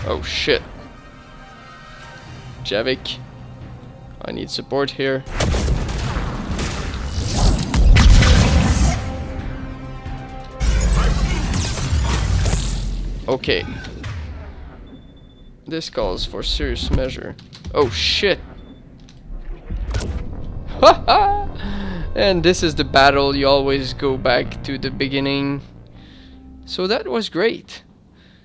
Oh shit. Javik, I need support here. Okay. This calls for serious measure. Oh shit. Haha! And this is the battle, you always go back to the beginning. So that was great.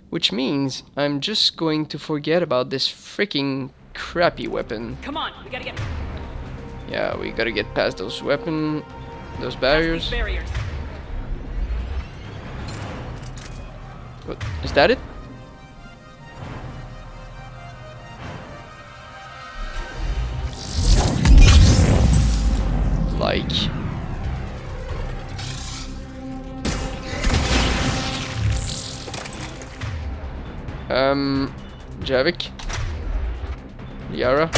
Which means I'm just going to forget about this freaking crappy weapon. Come on, we gotta get Yeah, we gotta get past those those past barriers. these barriers. What, is that it? Like... Javik? Yara?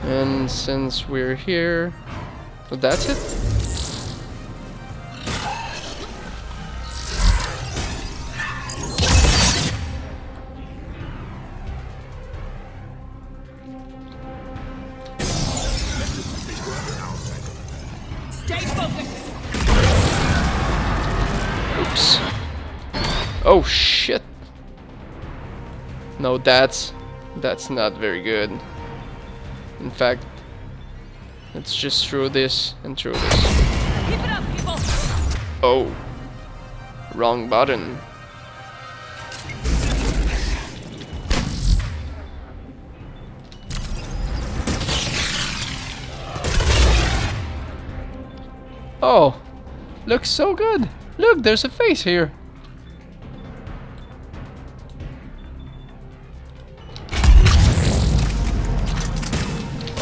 And since we're here... Oh, that's it? Stay focused. Oops. Oh shit. No, that's not very good. In fact, let's just throw this and throw this. Keep it up, people. Oh. Wrong button. Oh, looks so good. Look, there's a face here.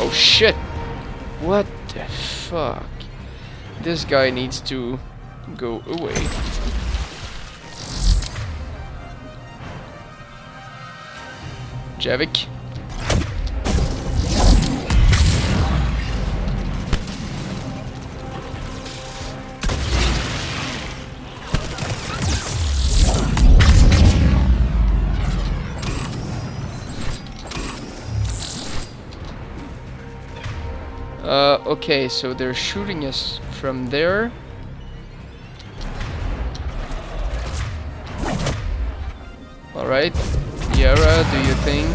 Oh shit. What the fuck? This guy needs to go away. Javik. Okay, so they're shooting us from there. Alright, Yara, do you think?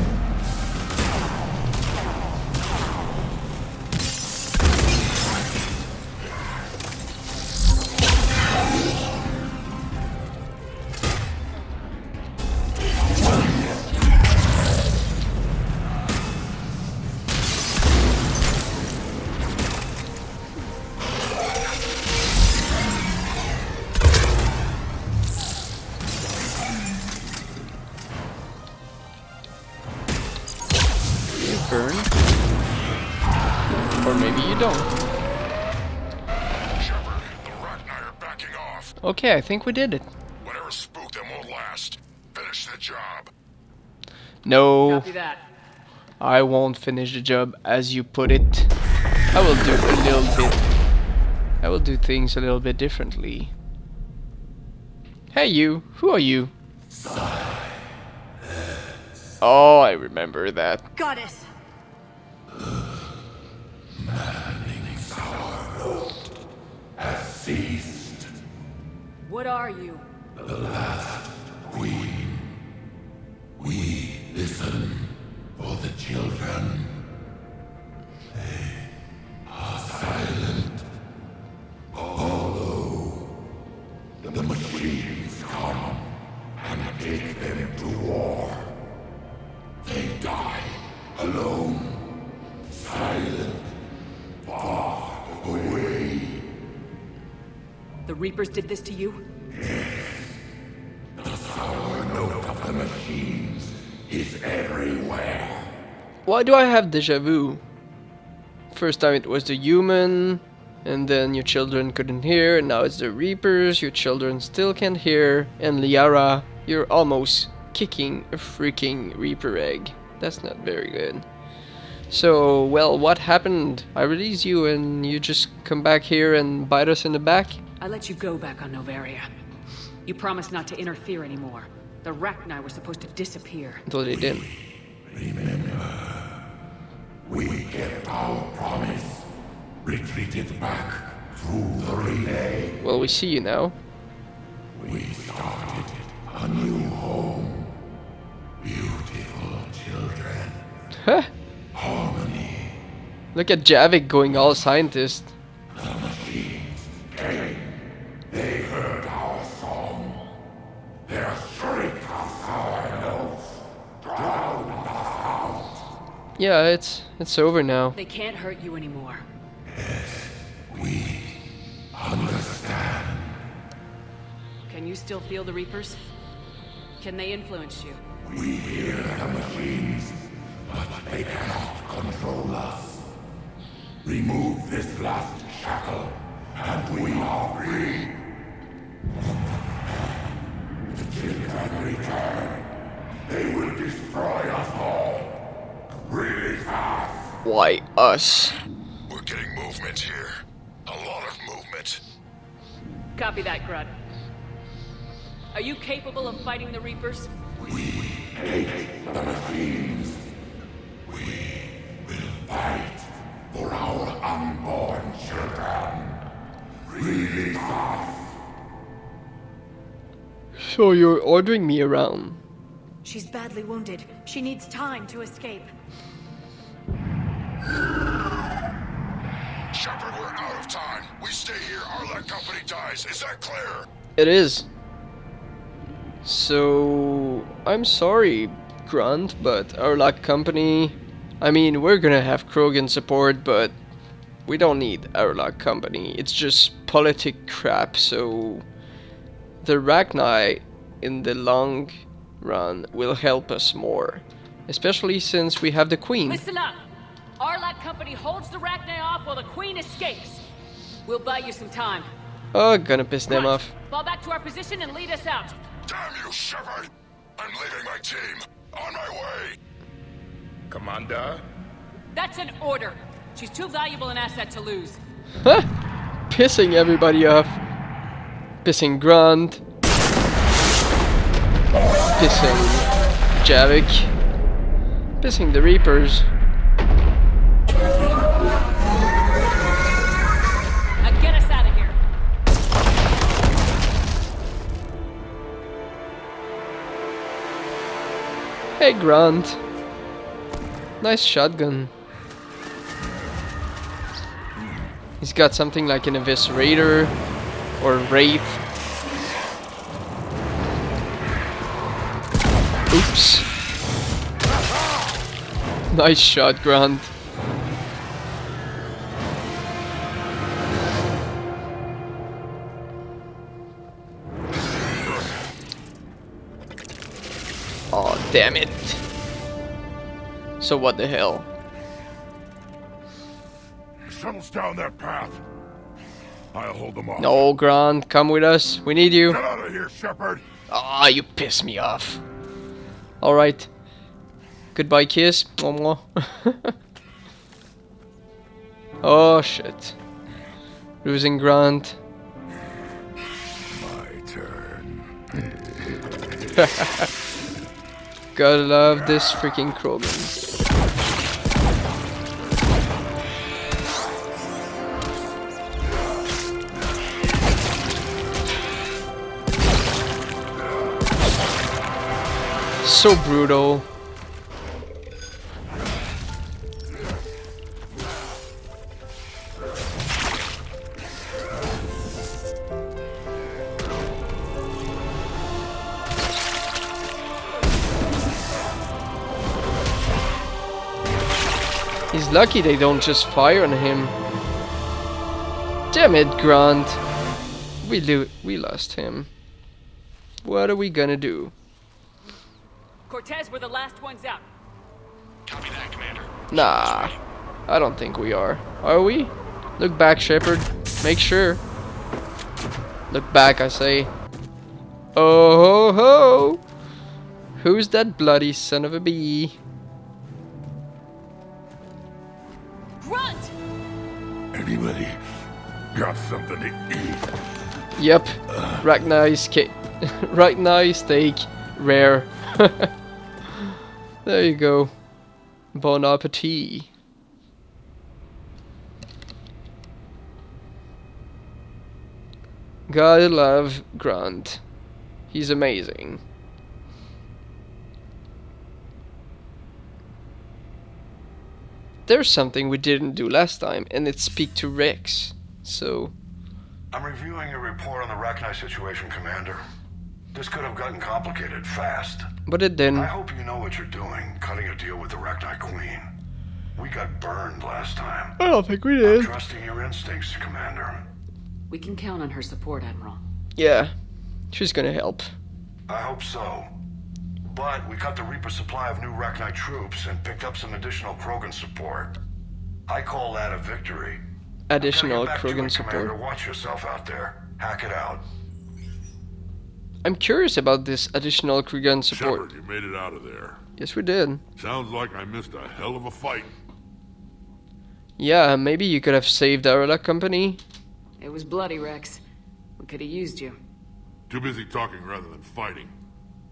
burn. Or maybe you don't. Shepard, the Rachni are backing off. Okay, I think we did it. Whatever spooked them won't last. Finish the job. No, Copy that. I won't finish the job as you put it. I will do a little bit. I will do things a little bit differently. Hey you, who are you? Oh, I remember that. Got it. Has ceased. What are you? The last queen. We listen for the children. They are silent. Although the machines come and take them to war, they die alone, silent, far away. The Reapers did this to you? The sour note of the machines is everywhere. Why do I have déjà vu? First time it was the human, and then your children couldn't hear, and now it's the Reapers, your children still can't hear, and Liara, you're almost kicking a freaking Reaper egg. That's not very good. So, well, what happened? I release you and you just come back here and bite us in the back? I let you go back on Novaria. You promised not to interfere anymore. The Rachni were supposed to disappear. Until they didn't. Remember, we kept our promise. Retreated back through the relay. Well, we see you now. We started a new home. Beautiful children. Huh? Harmony. Look at Javik going all scientist. The machines came. They heard our song. Their shriek of sour notes drowned us out. Yeah, it's over now. They can't hurt you anymore. We understand. Can you still feel the Reapers? Can they influence you? We hear the machines, but they cannot control us. Remove this last shackle, and we are free. The children return. They will destroy us all. Really fast. Why us? We're getting movement here. A lot of movement. Copy that, Grunt. Are you capable of fighting the Reapers? We hate the machines. We will fight for our unborn children. Release us. So you're ordering me around. She's badly wounded. She needs time to escape. Shepard, we're out of time. We stay here, our lead company dies. Is that clear? It is. So, I'm sorry, Grunt, but our luck company... I mean, we're gonna have Krogan support, but we don't need our luck company. It's just politic crap, so... The Rachni, in the long run, will help us more. Especially since we have the Queen. Listen up! Arlac Company holds the Rachni off while the Queen escapes. We'll buy you some time. Oh, gonna piss them Grunt, off. fall back to our position and lead us out. Damn you, Shepard! I'm leaving my team. On my way. Commander? That's an order. She's too valuable an asset to lose. Huh? Pissing everybody off. Pissing Grunt. Pissing Javik. Pissing the Reapers. Now get us out of here. Hey Grunt. Nice shotgun. He's got something like an eviscerator or wraith. Oops. Nice shot, Grunt. Oh, damn it. So what the hell? tunnels down that path. I'll hold them off. No, Grant, come with us. We need you. Get out of here, Shepard. Ah, you piss me off. Alright. Goodbye, kiss. Mwah, mwah. Oh, shit. Losing Grant. My turn. Gotta love this freaking Krogan. So brutal. He's lucky they don't just fire on him. Damn it, Grant. We lost him. What are we gonna do? Cortez, we're the last ones out. Copy that, Commander. Nah, I don't think we are. Are we? Look back, Shepard. Make sure. Look back, I say. Oh ho ho! Who's that bloody son of a bee? Grunt! Anybody got something to eat? Yep. Right now, right now, steak. Rare. There you go. Bon appetit. Gotta love Grant. He's amazing. There's something we didn't do last time, and it's speak to Rex. So... I'm reviewing your report on the Rachni situation, Commander. This could have gotten complicated fast. But it didn't. I hope you know what you're doing, cutting a deal with the Rachni Queen. We got burned last time. I don't think we did. I'm trusting your instincts, Commander. We can count on her support, Admiral. Yeah, she's gonna help. I hope so. But we cut the Reaper supply of new Rachni troops and picked up some additional Krogan support. I call that a victory. Additional Get back to Krogan it, support. Commander. Watch yourself out there. Hack it out. I'm curious about this additional Krogan support. Shepard, you made it out of there. Yes, we did. Sounds like I missed a hell of a fight. Yeah, maybe you could have saved our company. It was bloody, Rex. We could have used you. Too busy talking rather than fighting.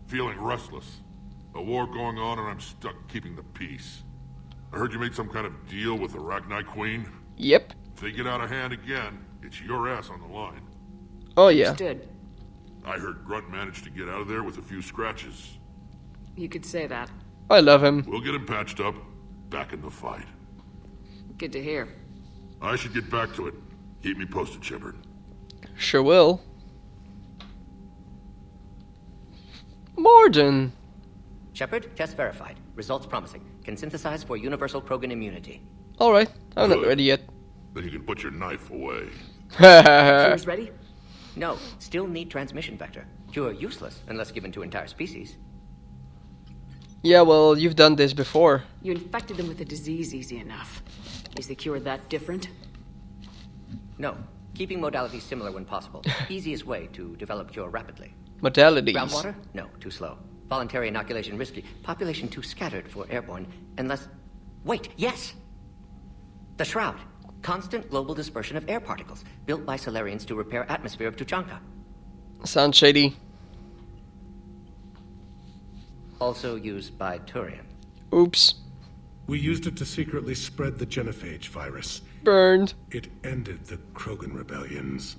Feeling restless. A war going on and I'm stuck keeping the peace. I heard you made some kind of deal with the Rachni Queen. Yep. If they get out of hand again, it's your ass on the line. Oh yeah. Understood. I heard Grunt managed to get out of there with a few scratches. You could say that. I love him. We'll get him patched up, back in the fight. Good to hear. I should get back to it. Keep me posted, Shepard. Sure will. Morden. Shepard, test verified. Results promising. Can synthesize for universal Krogan immunity. Alright, I'm not ready yet. Then you can put your knife away. Cure's ready? No, still need transmission vector. Cure useless unless given to entire species. Yeah, well, you've done this before. You infected them with a disease easy enough. Is the cure that different? No, keeping modalities similar when possible. Easiest way to develop cure rapidly. Modalities. Groundwater? No, too slow. Voluntary inoculation risky. Population too scattered for airborne. Unless... Wait, yes! The Shroud. Constant global dispersion of air particles, built by Solarians to repair atmosphere of Tuchanka. Sounds shady. Also used by Turian. Oops. We used it to secretly spread the genophage virus. Burned. It ended the Krogan rebellions.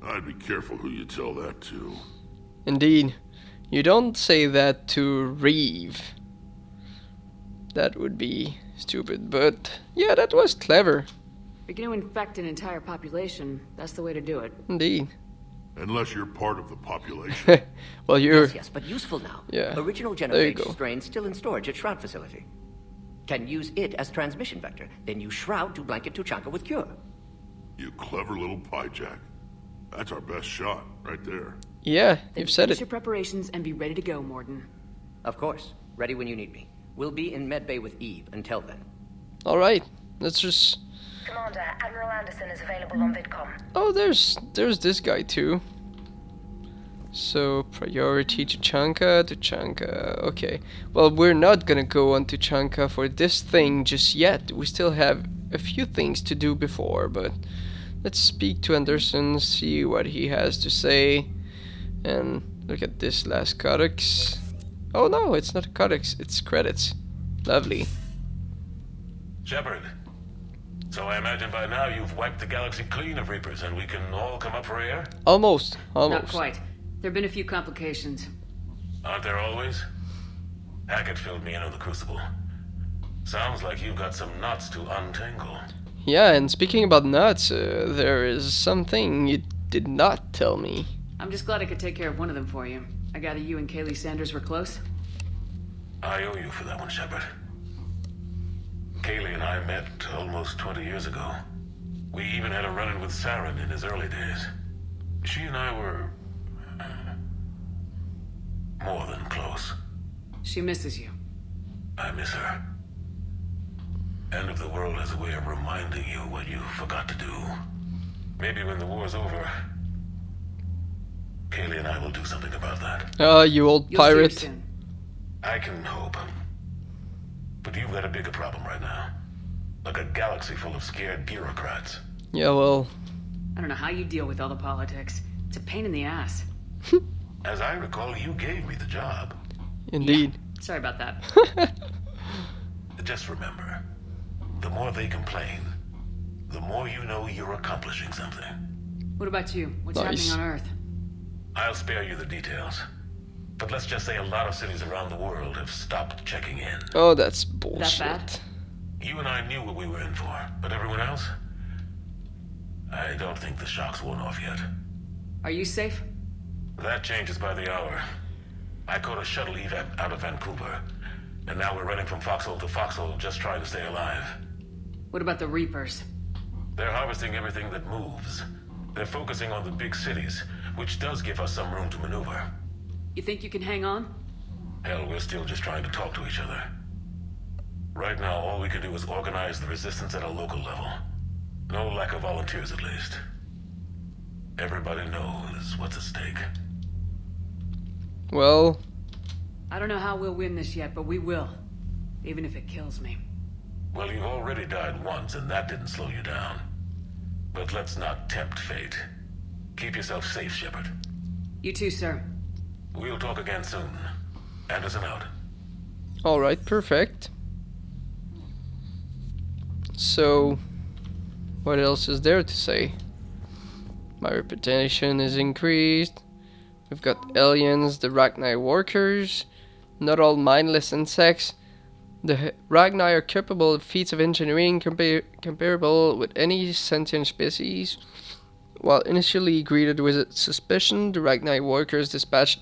I'd be careful who you tell that to. Indeed. You don't say that to Reeve. That would be stupid, but yeah, that was clever. If you're going to infect an entire population, that's the way to do it. Indeed. Unless you're part of the population. Well, you're... Yes, but useful now. Yeah. Original There you go. genophage strain still in storage at Shroud facility. Can use it as transmission vector, then use Shroud to blanket Tuchanka with cure. You clever little piejack. That's our best shot, right there. Yeah, you've said Finish it. your preparations and be ready to go, Morden. Of course. Ready when you need me. We'll be in medbay with Eve until then. Alright, let's just Commander, Admiral Anderson is available on VidCom. Oh, there's this guy too. So, priority to Tuchanka. Okay. Well, we're not gonna go on to Tuchanka for this thing just yet. We still have a few things to do before, but let's speak to Anderson, see what he has to say. And look at this last codex. Oh no, it's not a codex, it's credits. Lovely. Shepard, so I imagine by now you've wiped the galaxy clean of Reapers and we can all come up for air? Almost. Not quite. There have been a few complications. Aren't there always? Hackett filled me in on the Crucible. Sounds like you've got some knots to untangle. Yeah, and speaking about nuts, there is something you did not tell me. I'm just glad I could take care of one of them for you. I gather you and Kaylee Sanders were close? I owe you for that one, Shepard. Kaylee and I met almost 20 years ago. We even had a run-in with Saren in his early days. She and I were... more than close. She misses you. I miss her. End of the world has a way of reminding you what you forgot to do. Maybe when the war's over, Kaylee and I will do something about that. You old pirate. I can hope. But you've got a bigger problem right now. Like a galaxy full of scared bureaucrats. Yeah, well... I don't know how you deal with all the politics. It's a pain in the ass. As I recall, you gave me the job. Indeed. Yeah, sorry about that. Just remember, the more they complain, the more you know you're accomplishing something. What about you? What's happening on Earth? I'll spare you the details. But let's just say a lot of cities around the world have stopped checking in. Oh, that's bullshit. That bad? You and I knew what we were in for, but everyone else? I don't think the shock's worn off yet. Are you safe? That changes by the hour. I caught a shuttle evac out of Vancouver, and now we're running from foxhole to foxhole just trying to stay alive. What about the Reapers? They're harvesting everything that moves. They're focusing on the big cities, which does give us some room to maneuver. You think you can hang on? Hell, we're still just trying to talk to each other. Right now, all we can do is organize the resistance at a local level. No lack of volunteers, at least. Everybody knows what's at stake. Well... I don't know how we'll win this yet, but we will. Even if it kills me. Well, you've already died once, and that didn't slow you down. But let's not tempt fate. Keep yourself safe, Shepard. You too, sir. We'll talk again soon. Anderson out. Alright, perfect. So, what else is there to say? My reputation is increased. We've got aliens, the Ragni workers, not all mindless insects. The Ragni are capable of feats of engineering comparable with any sentient species. While initially greeted with suspicion, the Ragni workers dispatched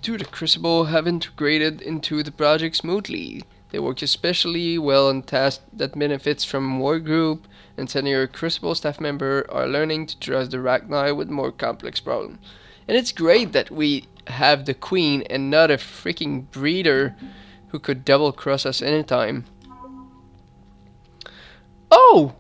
to the Crucible have integrated into the project smoothly. They work especially well on tasks that benefits from war group, and senior Crucible staff members are learning to trust the Ragni with more complex problems. And it's great that we have the Queen and not a freaking breeder who could double cross us anytime. Oh!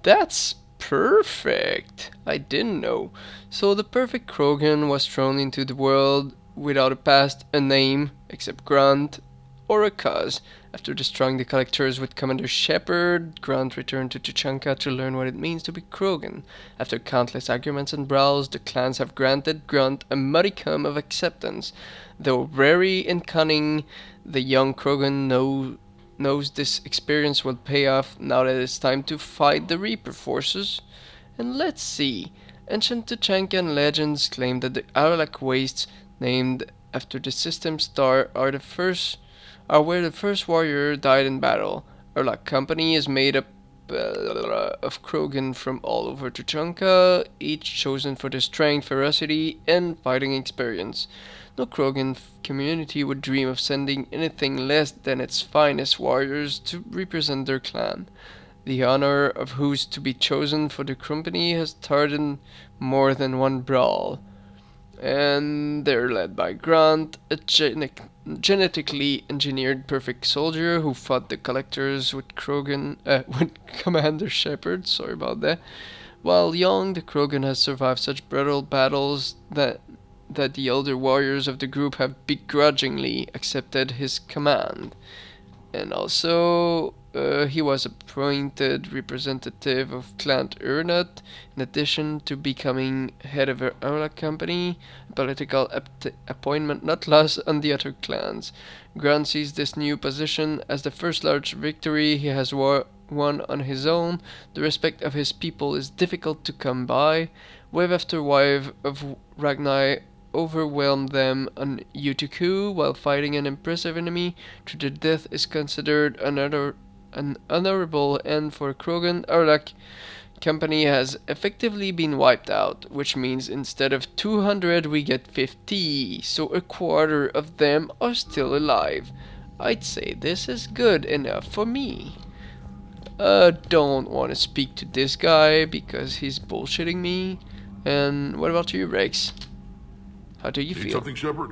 That's perfect! I didn't know. So the perfect Krogan was thrown into the world without a past, a name, except Grunt, or a cause. After destroying the collectors with Commander Shepard, Grunt returned to Tuchanka to learn what it means to be Krogan. After countless arguments and brawls, the clans have granted Grunt a modicum of acceptance. Though wary and cunning, the young Krogan knows this experience will pay off now that it's time to fight the Reaper forces. And let's see. Ancient Tuchankan legends claim that the Aralak Wastes, named after the system star, are where the first warrior died in battle. Aralak Company is made up of Krogan from all over Tuchanka, each chosen for their strength, ferocity, and fighting experience. No Krogan community would dream of sending anything less than its finest warriors to represent their clan. The honor of who's to be chosen for the company has started more than one brawl. And they're led by Grant, a genetically engineered perfect soldier who fought the collectors with with Commander Shepard. Sorry about that. While young, the Krogan has survived such brutal battles that the older warriors of the group have begrudgingly accepted his command. And also, he was appointed representative of Clan Urnut, in addition to becoming head of Urla Company, a political appointment not lost on the other clans. Grant sees this new position as the first large victory he has won on his own. The respect of his people is difficult to come by. Wave after wave of Ragnar overwhelmed them on Utukku while fighting an impressive enemy. To the death is considered an honorable end for Krogan. Urlak Company has effectively been wiped out, which means instead of 200 we get 50, so a quarter of them are still alive. I'd say this is good enough for me. Don't want to speak to this guy because he's bullshitting me. And what about you, Rex? How do you Need feel? something, Shepard?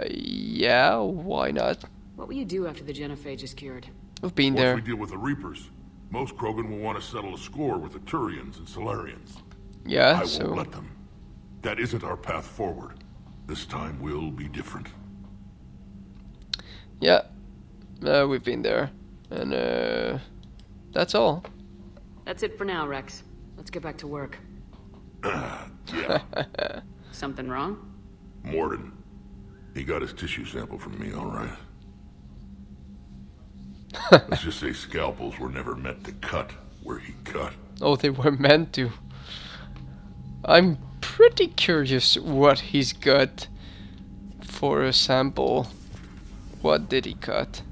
Yeah, why not? What will you do after the genophage is cured? We've been there. Once we deal with the Reapers, most Krogan will want to settle a score with the Turians and Solarians. Yeah, I so... won't let them. That isn't our path forward. This time will be different. Yeah, we've been there. And, that's all. That's it for now, Rex. Let's get back to work. Yeah. Something wrong? Morden. He got his tissue sample from me, all right. Let's just say scalpels were never meant to cut where he cut. Oh, they were meant to. I'm pretty curious what he's got for a sample. What did he cut?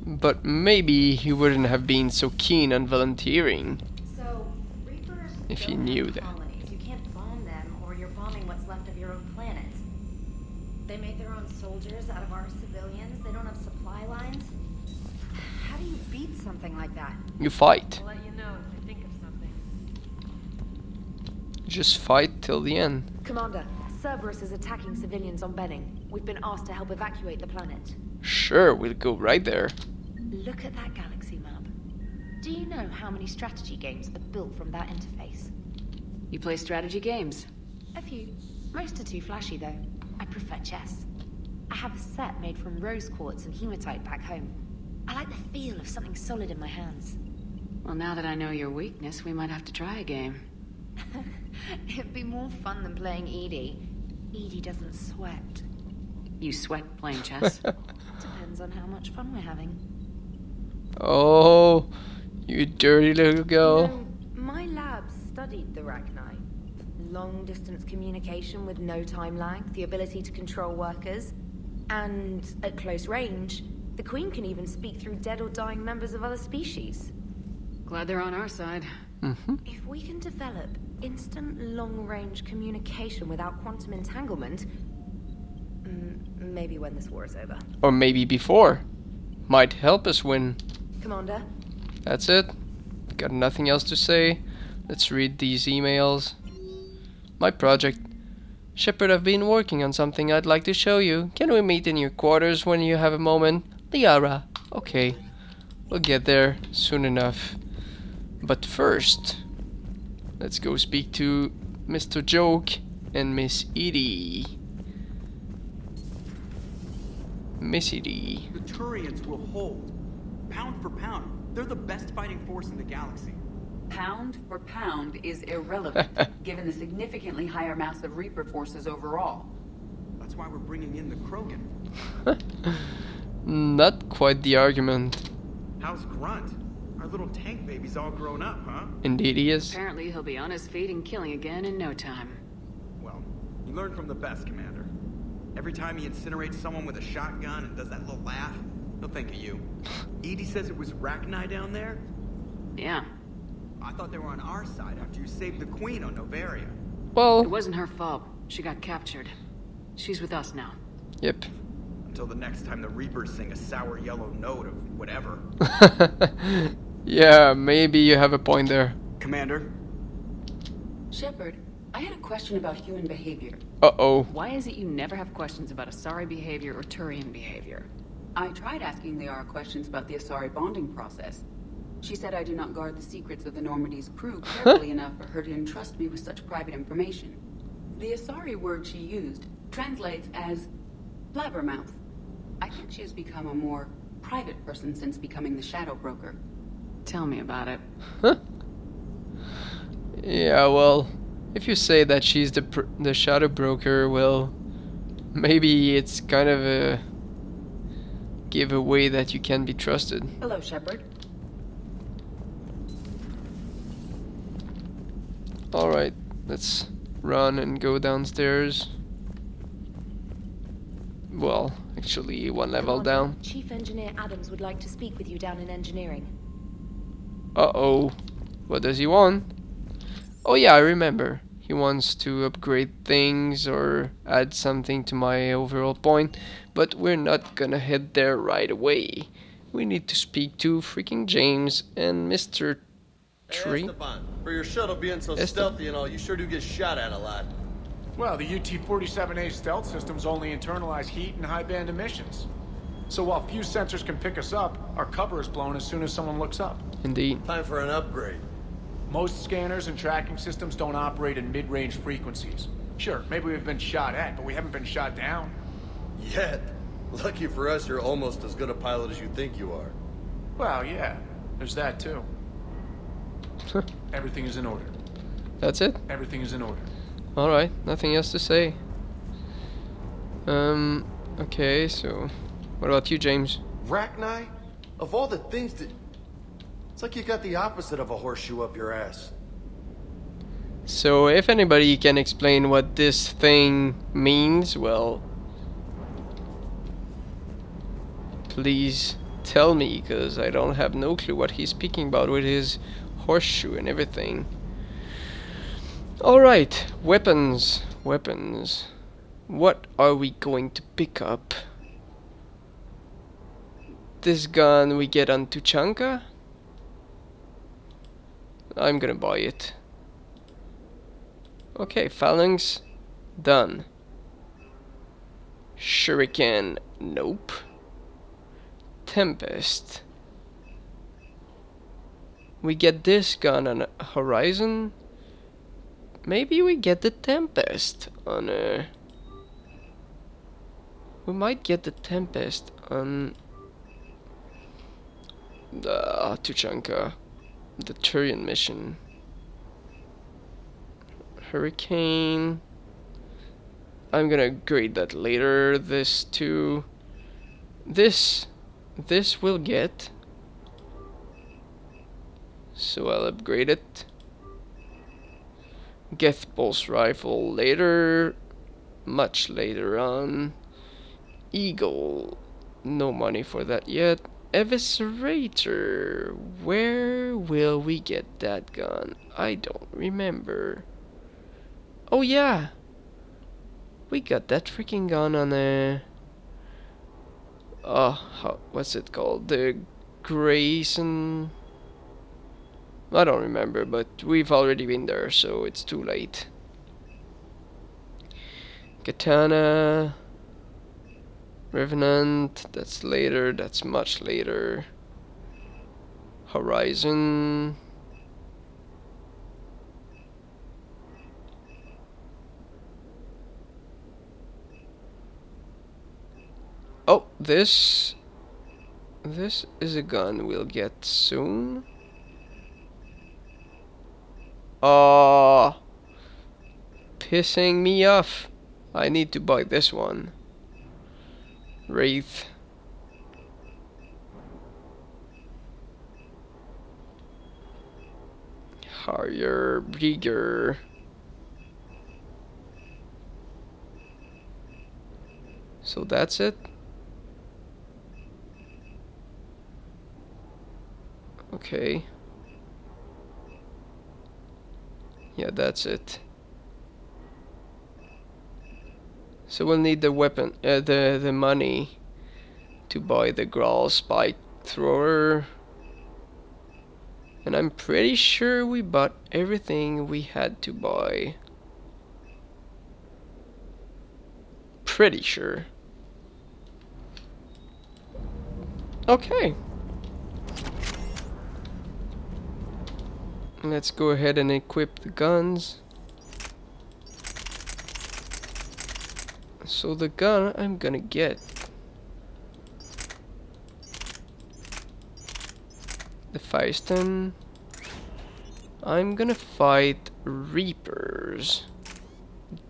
But maybe he wouldn't have been so keen on volunteering So, Reapers if he don't knew have that. colonies. You can't bomb them, or you're bombing what's left of your own planet. They make their own soldiers out of our civilians. They don't have supply lines. How do you beat something like that? You fight. I'll let you know if I think of something. Just fight till the end. Commander, Cerberus is attacking civilians on Benning. We've been asked to help evacuate the planet. Sure, we'll go right there. Look at that galaxy map. Do you know how many strategy games are built from that interface? You play strategy games? A few. Most are too flashy, though. I prefer chess. I have a set made from rose quartz and hematite back home. I like the feel of something solid in my hands. Well, now that I know your weakness, we might have to try a game. It'd be more fun than playing Edie. Edie doesn't sweat. You sweat playing chess? Depends on how much fun we're having. Oh, you dirty little girl. You know, my lab studied the Rachni. Long-distance communication with no time lag, the ability to control workers, and at close range, the Queen can even speak through dead or dying members of other species. Glad they're on our side. If we can develop instant long-range communication without quantum entanglement, maybe when this war is over. Or maybe before. Might help us win. Commander? That's it. Got nothing else to say. Let's read these emails. My project. Shepard, I've been working on something I'd like to show you. Can we meet in your quarters when you have a moment? Liara. Okay. We'll get there soon enough. But first, let's go speak to Mr. Joke and Miss Edie. Miss Edie. The Turians will hold. Pound for pound, they're the best fighting force in the galaxy. Pound for pound is irrelevant, given the significantly higher mass of Reaper forces overall. That's why we're bringing in the Krogan. Not quite the argument. How's Grunt? Our little tank baby's all grown up, huh? Indeed he is. Apparently he'll be on his feet and killing again in no time. Well, you learn from the best, Commander. Every time he incinerates someone with a shotgun and does that little laugh, he'll think of you. Edie says it was Rachni down there? Yeah. I thought they were on our side after you saved the Queen on Novaria. Well... It wasn't her fault. She got captured. She's with us now. Yep. Until the next time the Reapers sing a sour yellow note of whatever. Yeah, maybe you have a point there. Commander? Shepard, I had a question about human behavior. Uh-oh. Why is it you never have questions about Asari behavior or Turian behavior? I tried asking Liara questions about the Asari bonding process. She said I do not guard the secrets of the Normandy's crew carefully enough for her to entrust me with such private information. The Asari word she used translates as blabbermouth. I think she has become a more private person since becoming the Shadow Broker. Tell me about it. Huh? Yeah, well, if you say that she's the Shadow Broker, well, maybe it's kind of a giveaway that you can be trusted. Hello, Shepard. Alright, let's run and go downstairs. Well, actually, one level down. Chief Engineer Adams would like to speak with you down in engineering. Uh-oh. What does he want? Oh yeah, I remember. He wants to upgrade things or add something to my overall point, but we're not gonna head there right away. We need to speak to freaking James and Mr. Tree. Hey, Esteban, for your shuttle being so stealthy and all, you sure do get shot at a lot. Well, the UT-47A stealth systems only internalize heat and high-band emissions. So while few sensors can pick us up, our cover is blown as soon as someone looks up. Indeed. Time for an upgrade. Most scanners and tracking systems don't operate in mid-range frequencies. Sure, maybe we've been shot at, but we haven't been shot down. Yet. Lucky for us, you're almost as good a pilot as you think you are. Well, yeah. There's that, too. Everything is in order. That's it? Everything is in order. Alright, nothing else to say. Okay, so... What about you, James? Rachni? Of all the things that... It's like you got the opposite of a horseshoe up your ass. So, if anybody can explain what this thing means, well... Please tell me, because I don't have no clue what he's speaking about with his horseshoe and everything. Alright, weapons. Weapons. What are we going to pick up? This gun we get on Tuchanka? I'm gonna buy it. Okay, phalanx. Done. Shuriken. Nope. Tempest. We get this gun on Horizon. Maybe we get the Tempest on we might get the Tempest on the Tuchanka, the Turian mission. Hurricane. I'm gonna grade that later. This too. This will get. So I'll upgrade it. Geth Pulse Rifle later. Much later on. Eagle. No money for that yet. Eviscerator. Where will we get that gun? I don't remember. Oh yeah. We got that freaking gun on a... what's it called? The Grayson... I don't remember, but we've already been there, so it's too late. Katana... Revenant, that's later, that's much later. Horizon... Oh, this is a gun we'll get soon. Pissing me off. I need to buy this one. Wraith. Harrier, Brigger. So that's it. Okay. Yeah, that's it. So we'll need the weapon, the money to buy the Grawl Spike Thrower. And I'm pretty sure we bought everything we had to buy. pretty sure. Okay. Let's go ahead and equip the guns. So the gun I'm gonna get. The Feisten. I'm gonna fight Reapers.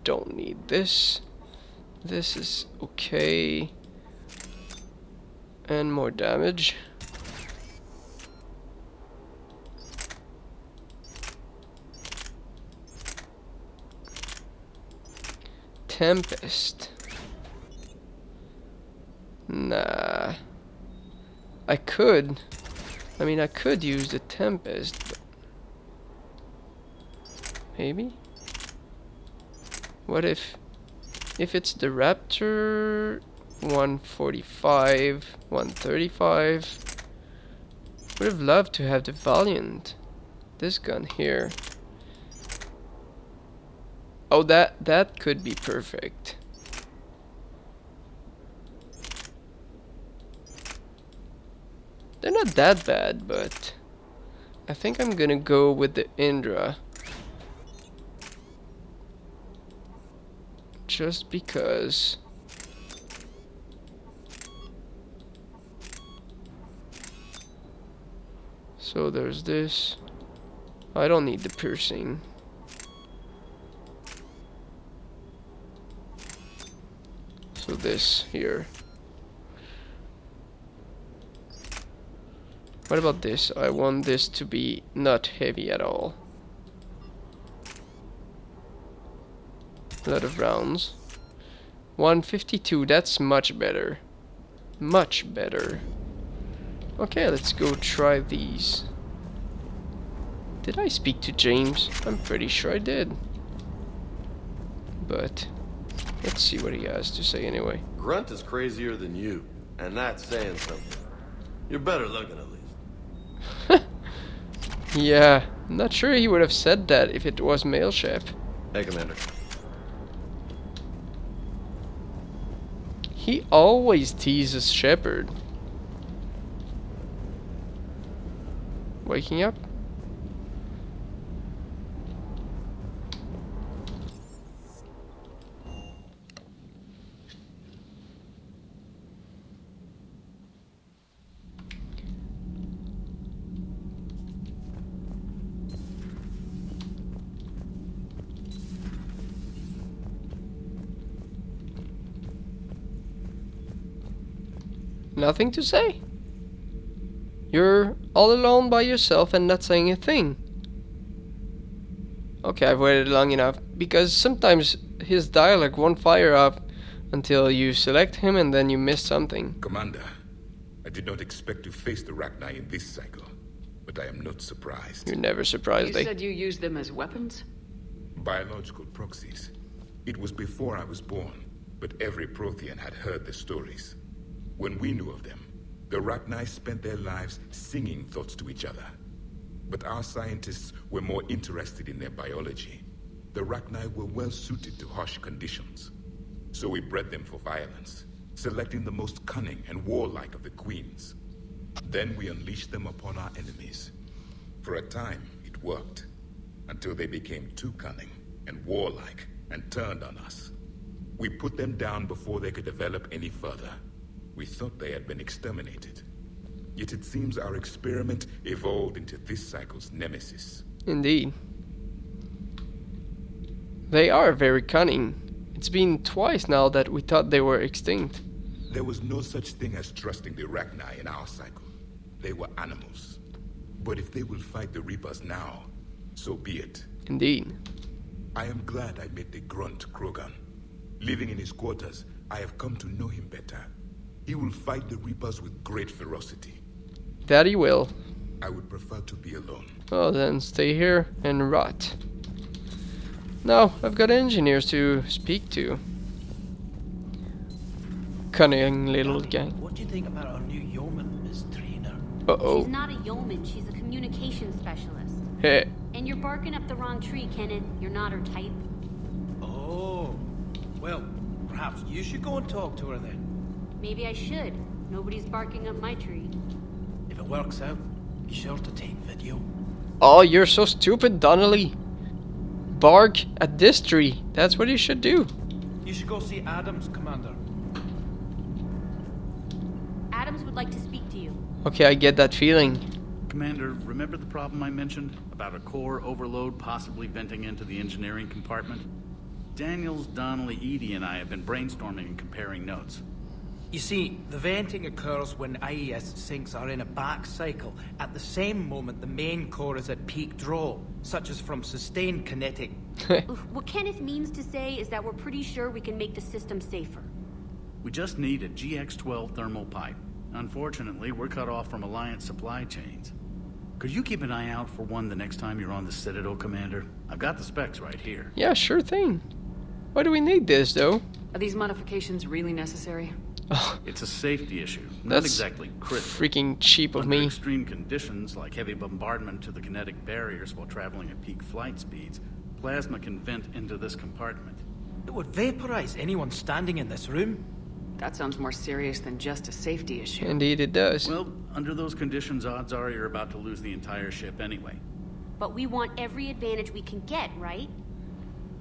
Don't need this. This is okay. And more damage. Tempest. Nah. I could use the Tempest, but maybe? What if it's the Raptor 145, 135? Would have loved to have the Valiant. This gun here. Oh, that could be perfect. They're not that bad, but I think I'm gonna go with the Indra. Just because. So there's this. I don't need the piercing. So this here. What about this? I want this to be not heavy at all. A lot of rounds. 152, that's much better. Much better. Okay, let's go try these. Did I speak to James? I'm pretty sure I did. But let's see what he has to say anyway. Grunt is crazier than you, and that's saying something. You're better looking at least. Yeah, I'm not sure he would have said that if it was male chef. Hey, Commander. He always teases Shepard. Waking up? Nothing to say. You're all alone by yourself and not saying a thing. Okay, I've waited long enough, because sometimes his dialogue won't fire up until you select him and then you miss something. Commander, I did not expect to face the Rachni in this cycle, but I am not surprised. You're never surprised, You said you used them as weapons? Biological proxies. It was before I was born, but every Prothean had heard the stories. When we knew of them, the Rachni spent their lives singing thoughts to each other. But our scientists were more interested in their biology. The Rachni were well suited to harsh conditions. So we bred them for violence, selecting the most cunning and warlike of the queens. Then we unleashed them upon our enemies. For a time, it worked, until they became too cunning and warlike and turned on us. We put them down before they could develop any further. We thought they had been exterminated. Yet it seems our experiment evolved into this cycle's nemesis. Indeed. They are very cunning. It's been twice now that we thought they were extinct. There was no such thing as trusting the Rachni in our cycle. They were animals. But if they will fight the Reapers now, so be it. Indeed. I am glad I met the grunt Krogan. Living in his quarters, I have come to know him better. He will fight the Reapers with great ferocity. That he will. I would prefer to be alone. Well then, stay here and rot. Now, I've got engineers to speak to. Cunning little gang. What do you think about our new yeoman, Miss Trina? Uh-oh. She's not a yeoman, she's a communication specialist. Hey. And you're barking up the wrong tree, Kenan. You're not her type. Oh, well, Perhaps you should go and talk to her then. Maybe I should. Nobody's barking up my tree. If it works out, be sure to take video. Oh, you're so stupid, Donnelly. Bark at this tree. That's what you should do. You should go see Adams, Commander. Adams would like to speak to you. Okay, I get that feeling. Commander, remember the problem I mentioned? About a core overload possibly venting into the engineering compartment? Daniels, Donnelly, Edie, and I have been brainstorming and comparing notes. You see, the venting occurs when IES sinks are in a back cycle. At the same moment, the main core is at peak draw, such as from sustained kinetic. What Kenneth means to say is that we're pretty sure we can make the system safer. We just need a GX-12 thermal pipe. Unfortunately, we're cut off from Alliance supply chains. Could you keep an eye out for one the next time you're on the Citadel, Commander? I've got the specs right here. Yeah, sure thing. Why do we need this, though? Are these modifications really necessary? It's a safety issue, not That's exactly critical. freaking cheap of Under me. extreme conditions, like heavy bombardment to the kinetic barriers while traveling at peak flight speeds, plasma can vent into this compartment. It would vaporize anyone standing in this room. That sounds more serious than just a safety issue. Indeed it does. Well, under those conditions, odds are you're about to lose the entire ship anyway. But we want every advantage we can get, right?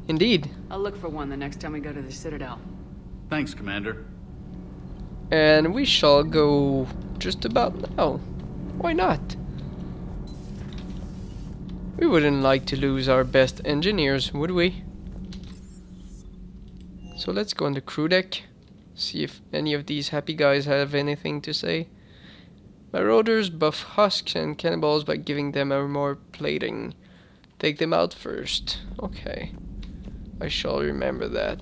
Indeed. I'll look for one the next time we go to the Citadel. Thanks, Commander. And we shall go just about now. Why not? We wouldn't like to lose our best engineers, would we? So let's go on the crew deck. See if any of these happy guys have anything to say. Marauders buff husks and cannibals by giving them a more plating. Take them out first. Okay. I shall remember that.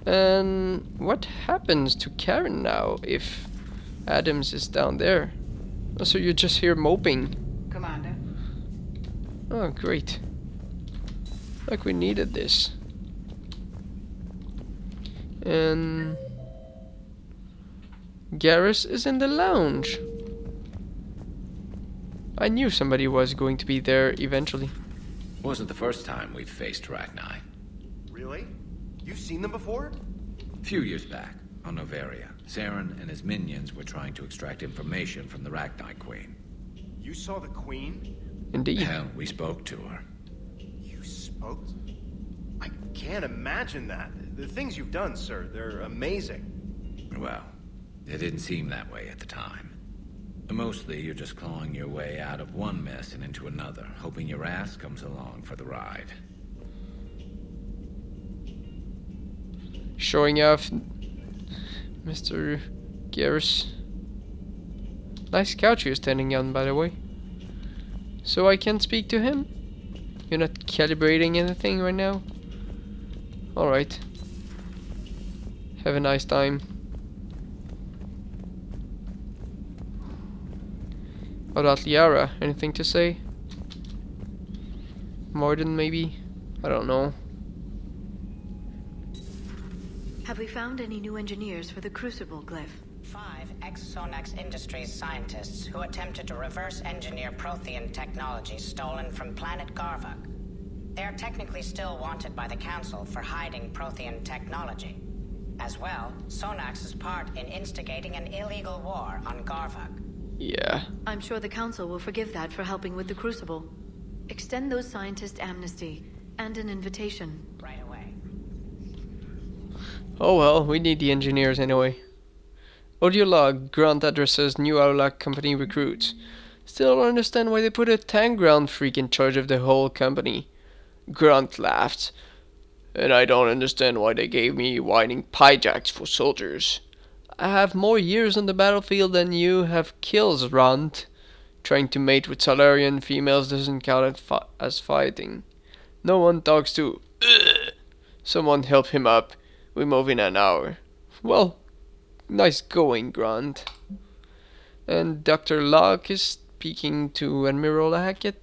And what happens to Karen now if Adams is down there? Oh, so you're just here moping. Commander. Oh, great. Like we needed this. And Garrus is in the lounge. I knew somebody was going to be there eventually. Wasn't the first time we'd faced Rachni. Really? You've seen them before? A few years back, on Novaria, Saren and his minions were trying to extract information from the Rachni Queen. You saw the Queen? Indeed. Hell, we spoke to her. You spoke? I can't imagine that. The things you've done, sir, they're amazing. Well, it didn't seem that way at the time. Mostly, you're just clawing your way out of one mess and into another, hoping your ass comes along for the ride. Showing off Mr. Garrus. Nice couch you're standing on, by the way. So I can speak to him? You're not calibrating anything right now? Alright. Have a nice time. About Liara, anything to say? Morden, maybe? I don't know. Have we found any new engineers for the Crucible glyph? 5 ex-Sonax Industries scientists who attempted to reverse engineer Prothean technology stolen from planet Garvuk. They are technically still wanted by the Council for hiding Prothean technology. As well, Sonax's part in instigating an illegal war on Garvuk. Yeah. I'm sure the Council will forgive that for helping with the Crucible. Extend those scientists amnesty and an invitation. Right away. Oh well, we need the engineers anyway. Audio log, Grant addresses new Aulak company recruits. Still don't understand why they put a tank ground freak in charge of the whole company. Grant laughed. And I don't understand why they gave me whining pijacks for soldiers. I have more years on the battlefield than you have kills, Grant. Trying to mate with Solarian females doesn't count as fighting. No one talks to... Someone help him up. We move in an hour. Well, nice going, Grant. And Dr. Locke is speaking to Admiral Hackett.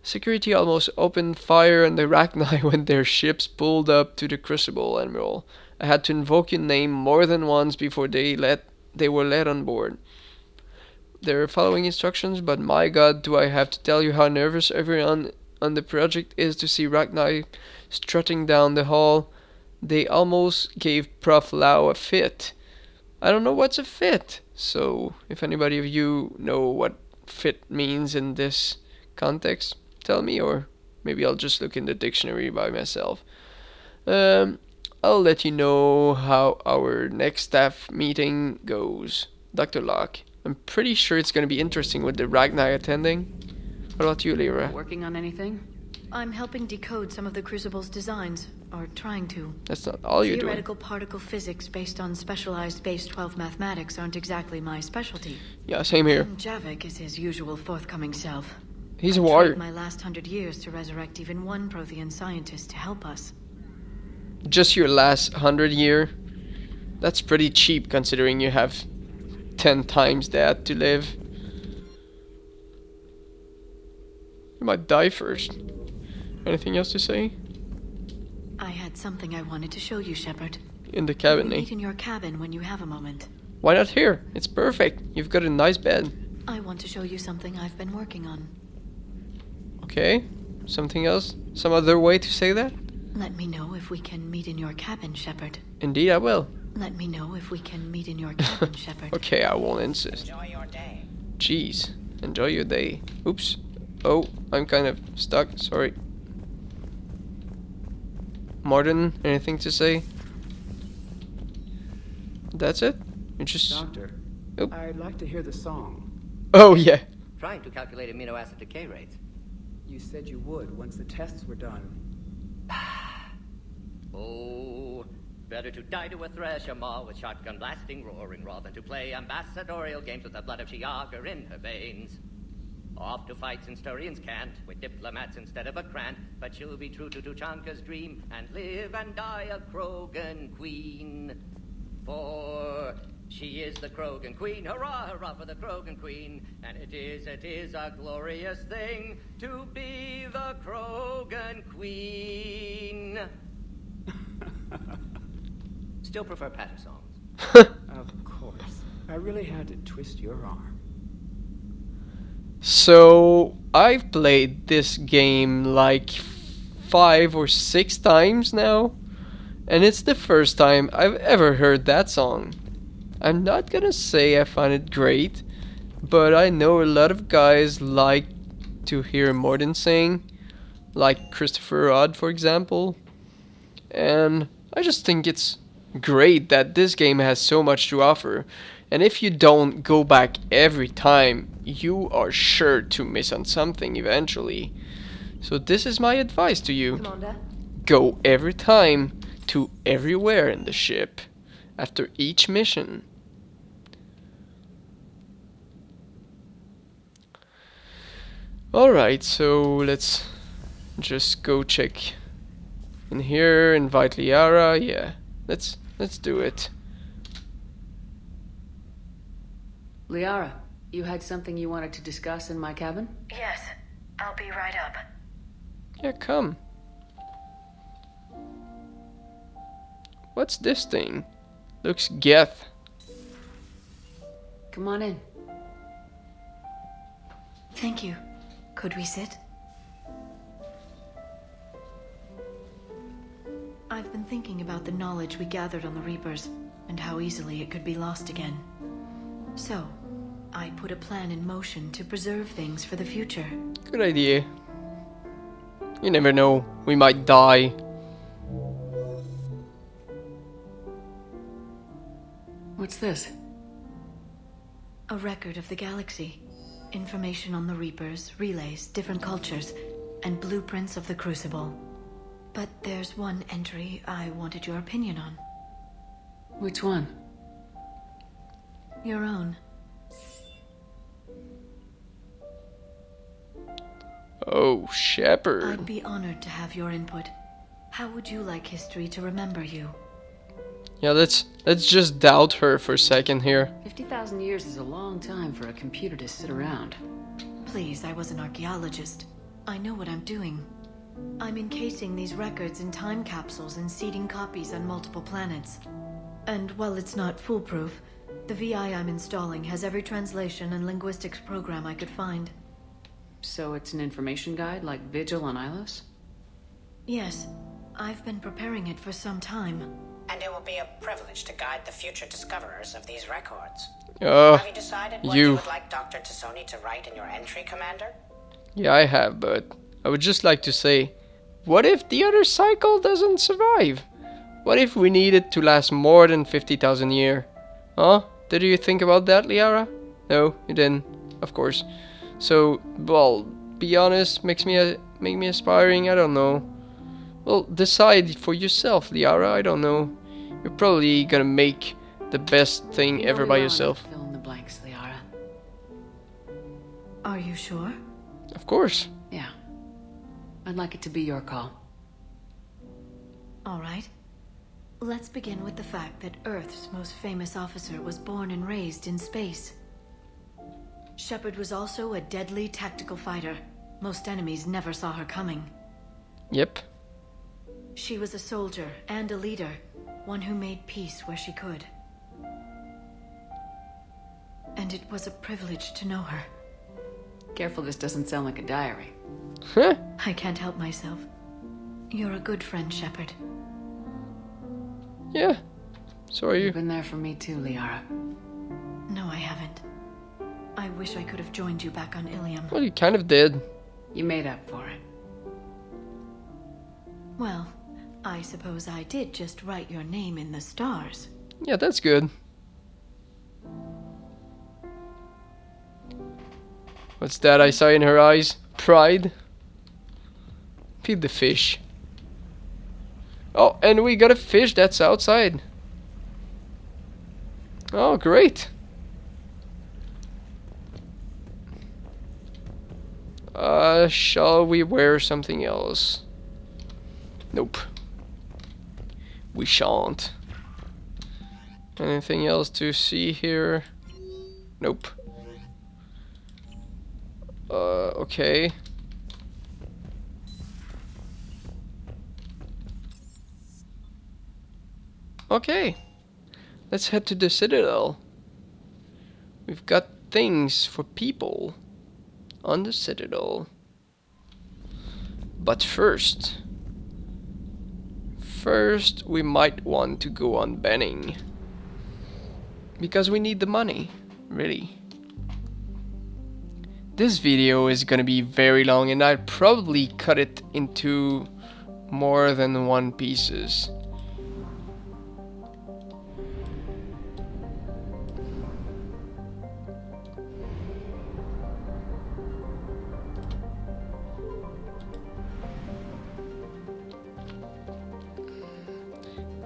Security almost opened fire on the Rachni when their ships pulled up to the Crucible, Admiral. I had to invoke your name more than once before they were let on board. They're following instructions, but my god, do I have to tell you how nervous everyone on the project is to see Rachni strutting down the hall. they almost gave Prof. Lau a fit. I don't know what's a fit, so if anybody of you know what fit means in this context, tell me, or maybe I'll just look in the dictionary by myself. I'll let you know how our next staff meeting goes. Dr. Locke, I'm pretty sure it's going to be interesting with the Ragnar attending. What about you, Lyra? Working on anything? I'm helping decode some of the Crucible's designs, or trying to. That's not all you're doing. Theoretical particle physics based on specialized base 12 mathematics aren't exactly my specialty. Yeah, same here. And Javik is his usual forthcoming self. He's a warrior. I've my last 100 years to resurrect even one Prothean scientist to help us. Just your last 100 year? That's pretty cheap considering you have 10 times that to live. You might die first. Anything else to say? I had something I wanted to show you, Shepard. In the cabin, We'll eh? meet in your cabin when you have a moment. Why not here? It's perfect. You've got a nice bed. I want to show you something I've been working on. Okay. Something else? Some other way to say that? Let me know if we can meet in your cabin, Shepard. Indeed, I will. Let me know if we can meet in your cabin, Shepard. Okay, I won't insist. Enjoy your day. Jeez. Enjoy your day. Oops. Oh, I'm kind of stuck. Sorry. Martin, anything to say? That's it? You just... Doctor, Oop. I'd like to hear the song. Oh, yeah. Trying to calculate amino acid decay rates. You said you would once the tests were done. Oh, better to die to a thresher maw with shotgun blasting, roaring raw than to play ambassadorial games with the blood of Shiagar in her veins. Off to fights Instaurians can't, with diplomats instead of a Krant, but she'll be true to Tuchanka's dream and live and die a Krogan queen. For she is the Krogan queen, hurrah, hurrah for the Krogan queen, and it is a glorious thing to be the Krogan queen. Still prefer patter songs. Of course. I really had to twist your arm. So, I've played this game like 5 or 6 times now, and it's the first time I've ever heard that song. I'm not gonna say I find it great, but I know a lot of guys like to hear Morton sing, like Christopher Rod, for example, and I just think it's great that this game has so much to offer, and if you don't go back every time, you are sure to miss on something eventually. So this is my advice to you. Commander? Go every time to everywhere in the ship after each mission. Alright, so let's just go check in here, invite Liara. Yeah, let's do it. Liara, you had something you wanted to discuss in my cabin? Yes, I'll be right up. Yeah, come. What's this thing? Looks geth. Come on in. Thank you. Could we sit? I've been thinking about the knowledge we gathered on the Reapers, and how easily it could be lost again. So, I put a plan in motion to preserve things for the future. Good idea. You never know, we might die. What's this? A record of the galaxy. Information on the Reapers, relays, different cultures, and blueprints of the Crucible. But there's one entry I wanted your opinion on. Which one? Your own. Oh, Shepard. I'd be honored to have your input. How would you like history to remember you? Yeah, let's just doubt her for a second here. 50,000 years is a long time for a computer to sit around. Please, I was an archaeologist. I know what I'm doing. I'm encasing these records in time capsules and seeding copies on multiple planets. And while it's not foolproof, the VI I'm installing has every translation and linguistics program I could find. So it's an information guide like Vigil on Ilos? Yes. I've been preparing it for some time. And it will be a privilege to guide the future discoverers of these records. Uh, Have you decided what you would like Dr. Tassoni to write in your entry, Commander? Yeah, I have, but I would just like to say, what if the other cycle doesn't survive? What if we need it to last more than 50,000 years? Huh? Did you think about that, Liara? No, you didn't, of course. So, well, be honest, make me aspiring, I don't know. Well, decide for yourself, Liara, I don't know. You're probably gonna make the best thing ever by yourself. Fill in the blanks, Liara. Are you sure? Of course. Yeah. I'd like it to be your call. All right. Let's begin with the fact that Earth's most famous officer was born and raised in space. Shepard was also a deadly tactical fighter. Most enemies never saw her coming. Yep. She was a soldier and a leader, one who made peace where she could. And it was a privilege to know her. Careful this doesn't sound like a diary. Huh? I can't help myself. You're a good friend, Shepard. Yeah. So are you. You've been there for me too, Liara. No, I haven't. I wish I could have joined you back on Ilium. Well, you kind of did. You made up for it. Well, I suppose I did just write your name in the stars. Yeah, that's good. What's that I saw in her eyes? Pride? Feed the fish. Oh, and we got a fish that's outside. Oh, great. Shall we wear something else? Nope. We shan't. Anything else to see here? Nope. Okay. Okay. Let's head to the Citadel. We've got things for people on the Citadel. But first we might want to go on banning. Because we need the money, really. This video is gonna be very long and I'd probably cut it into more than one pieces.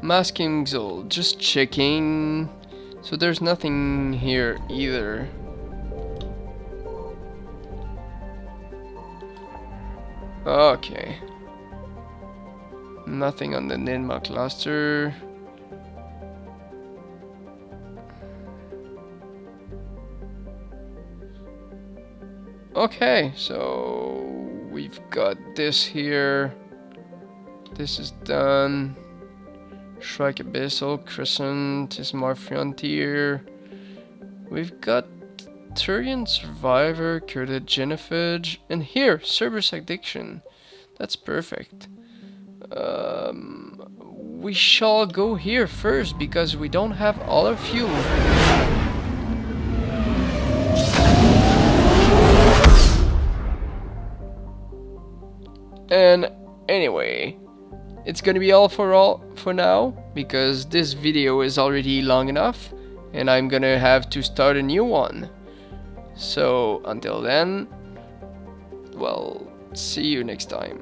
Masking Xol, just checking. So there's nothing here either. Okay. Nothing on the Ninma cluster. Okay, so we've got this here. This is done. Shrike Abyssal, Crescent, Ismar Frontier. We've got Turian Survivor, Curted Genophage, and here, Cerberus Addiction. That's perfect. We shall go here first because we don't have all our fuel. And anyway, it's gonna be all for now because this video is already long enough and I'm gonna have to start a new one. So until then, well, see you next time.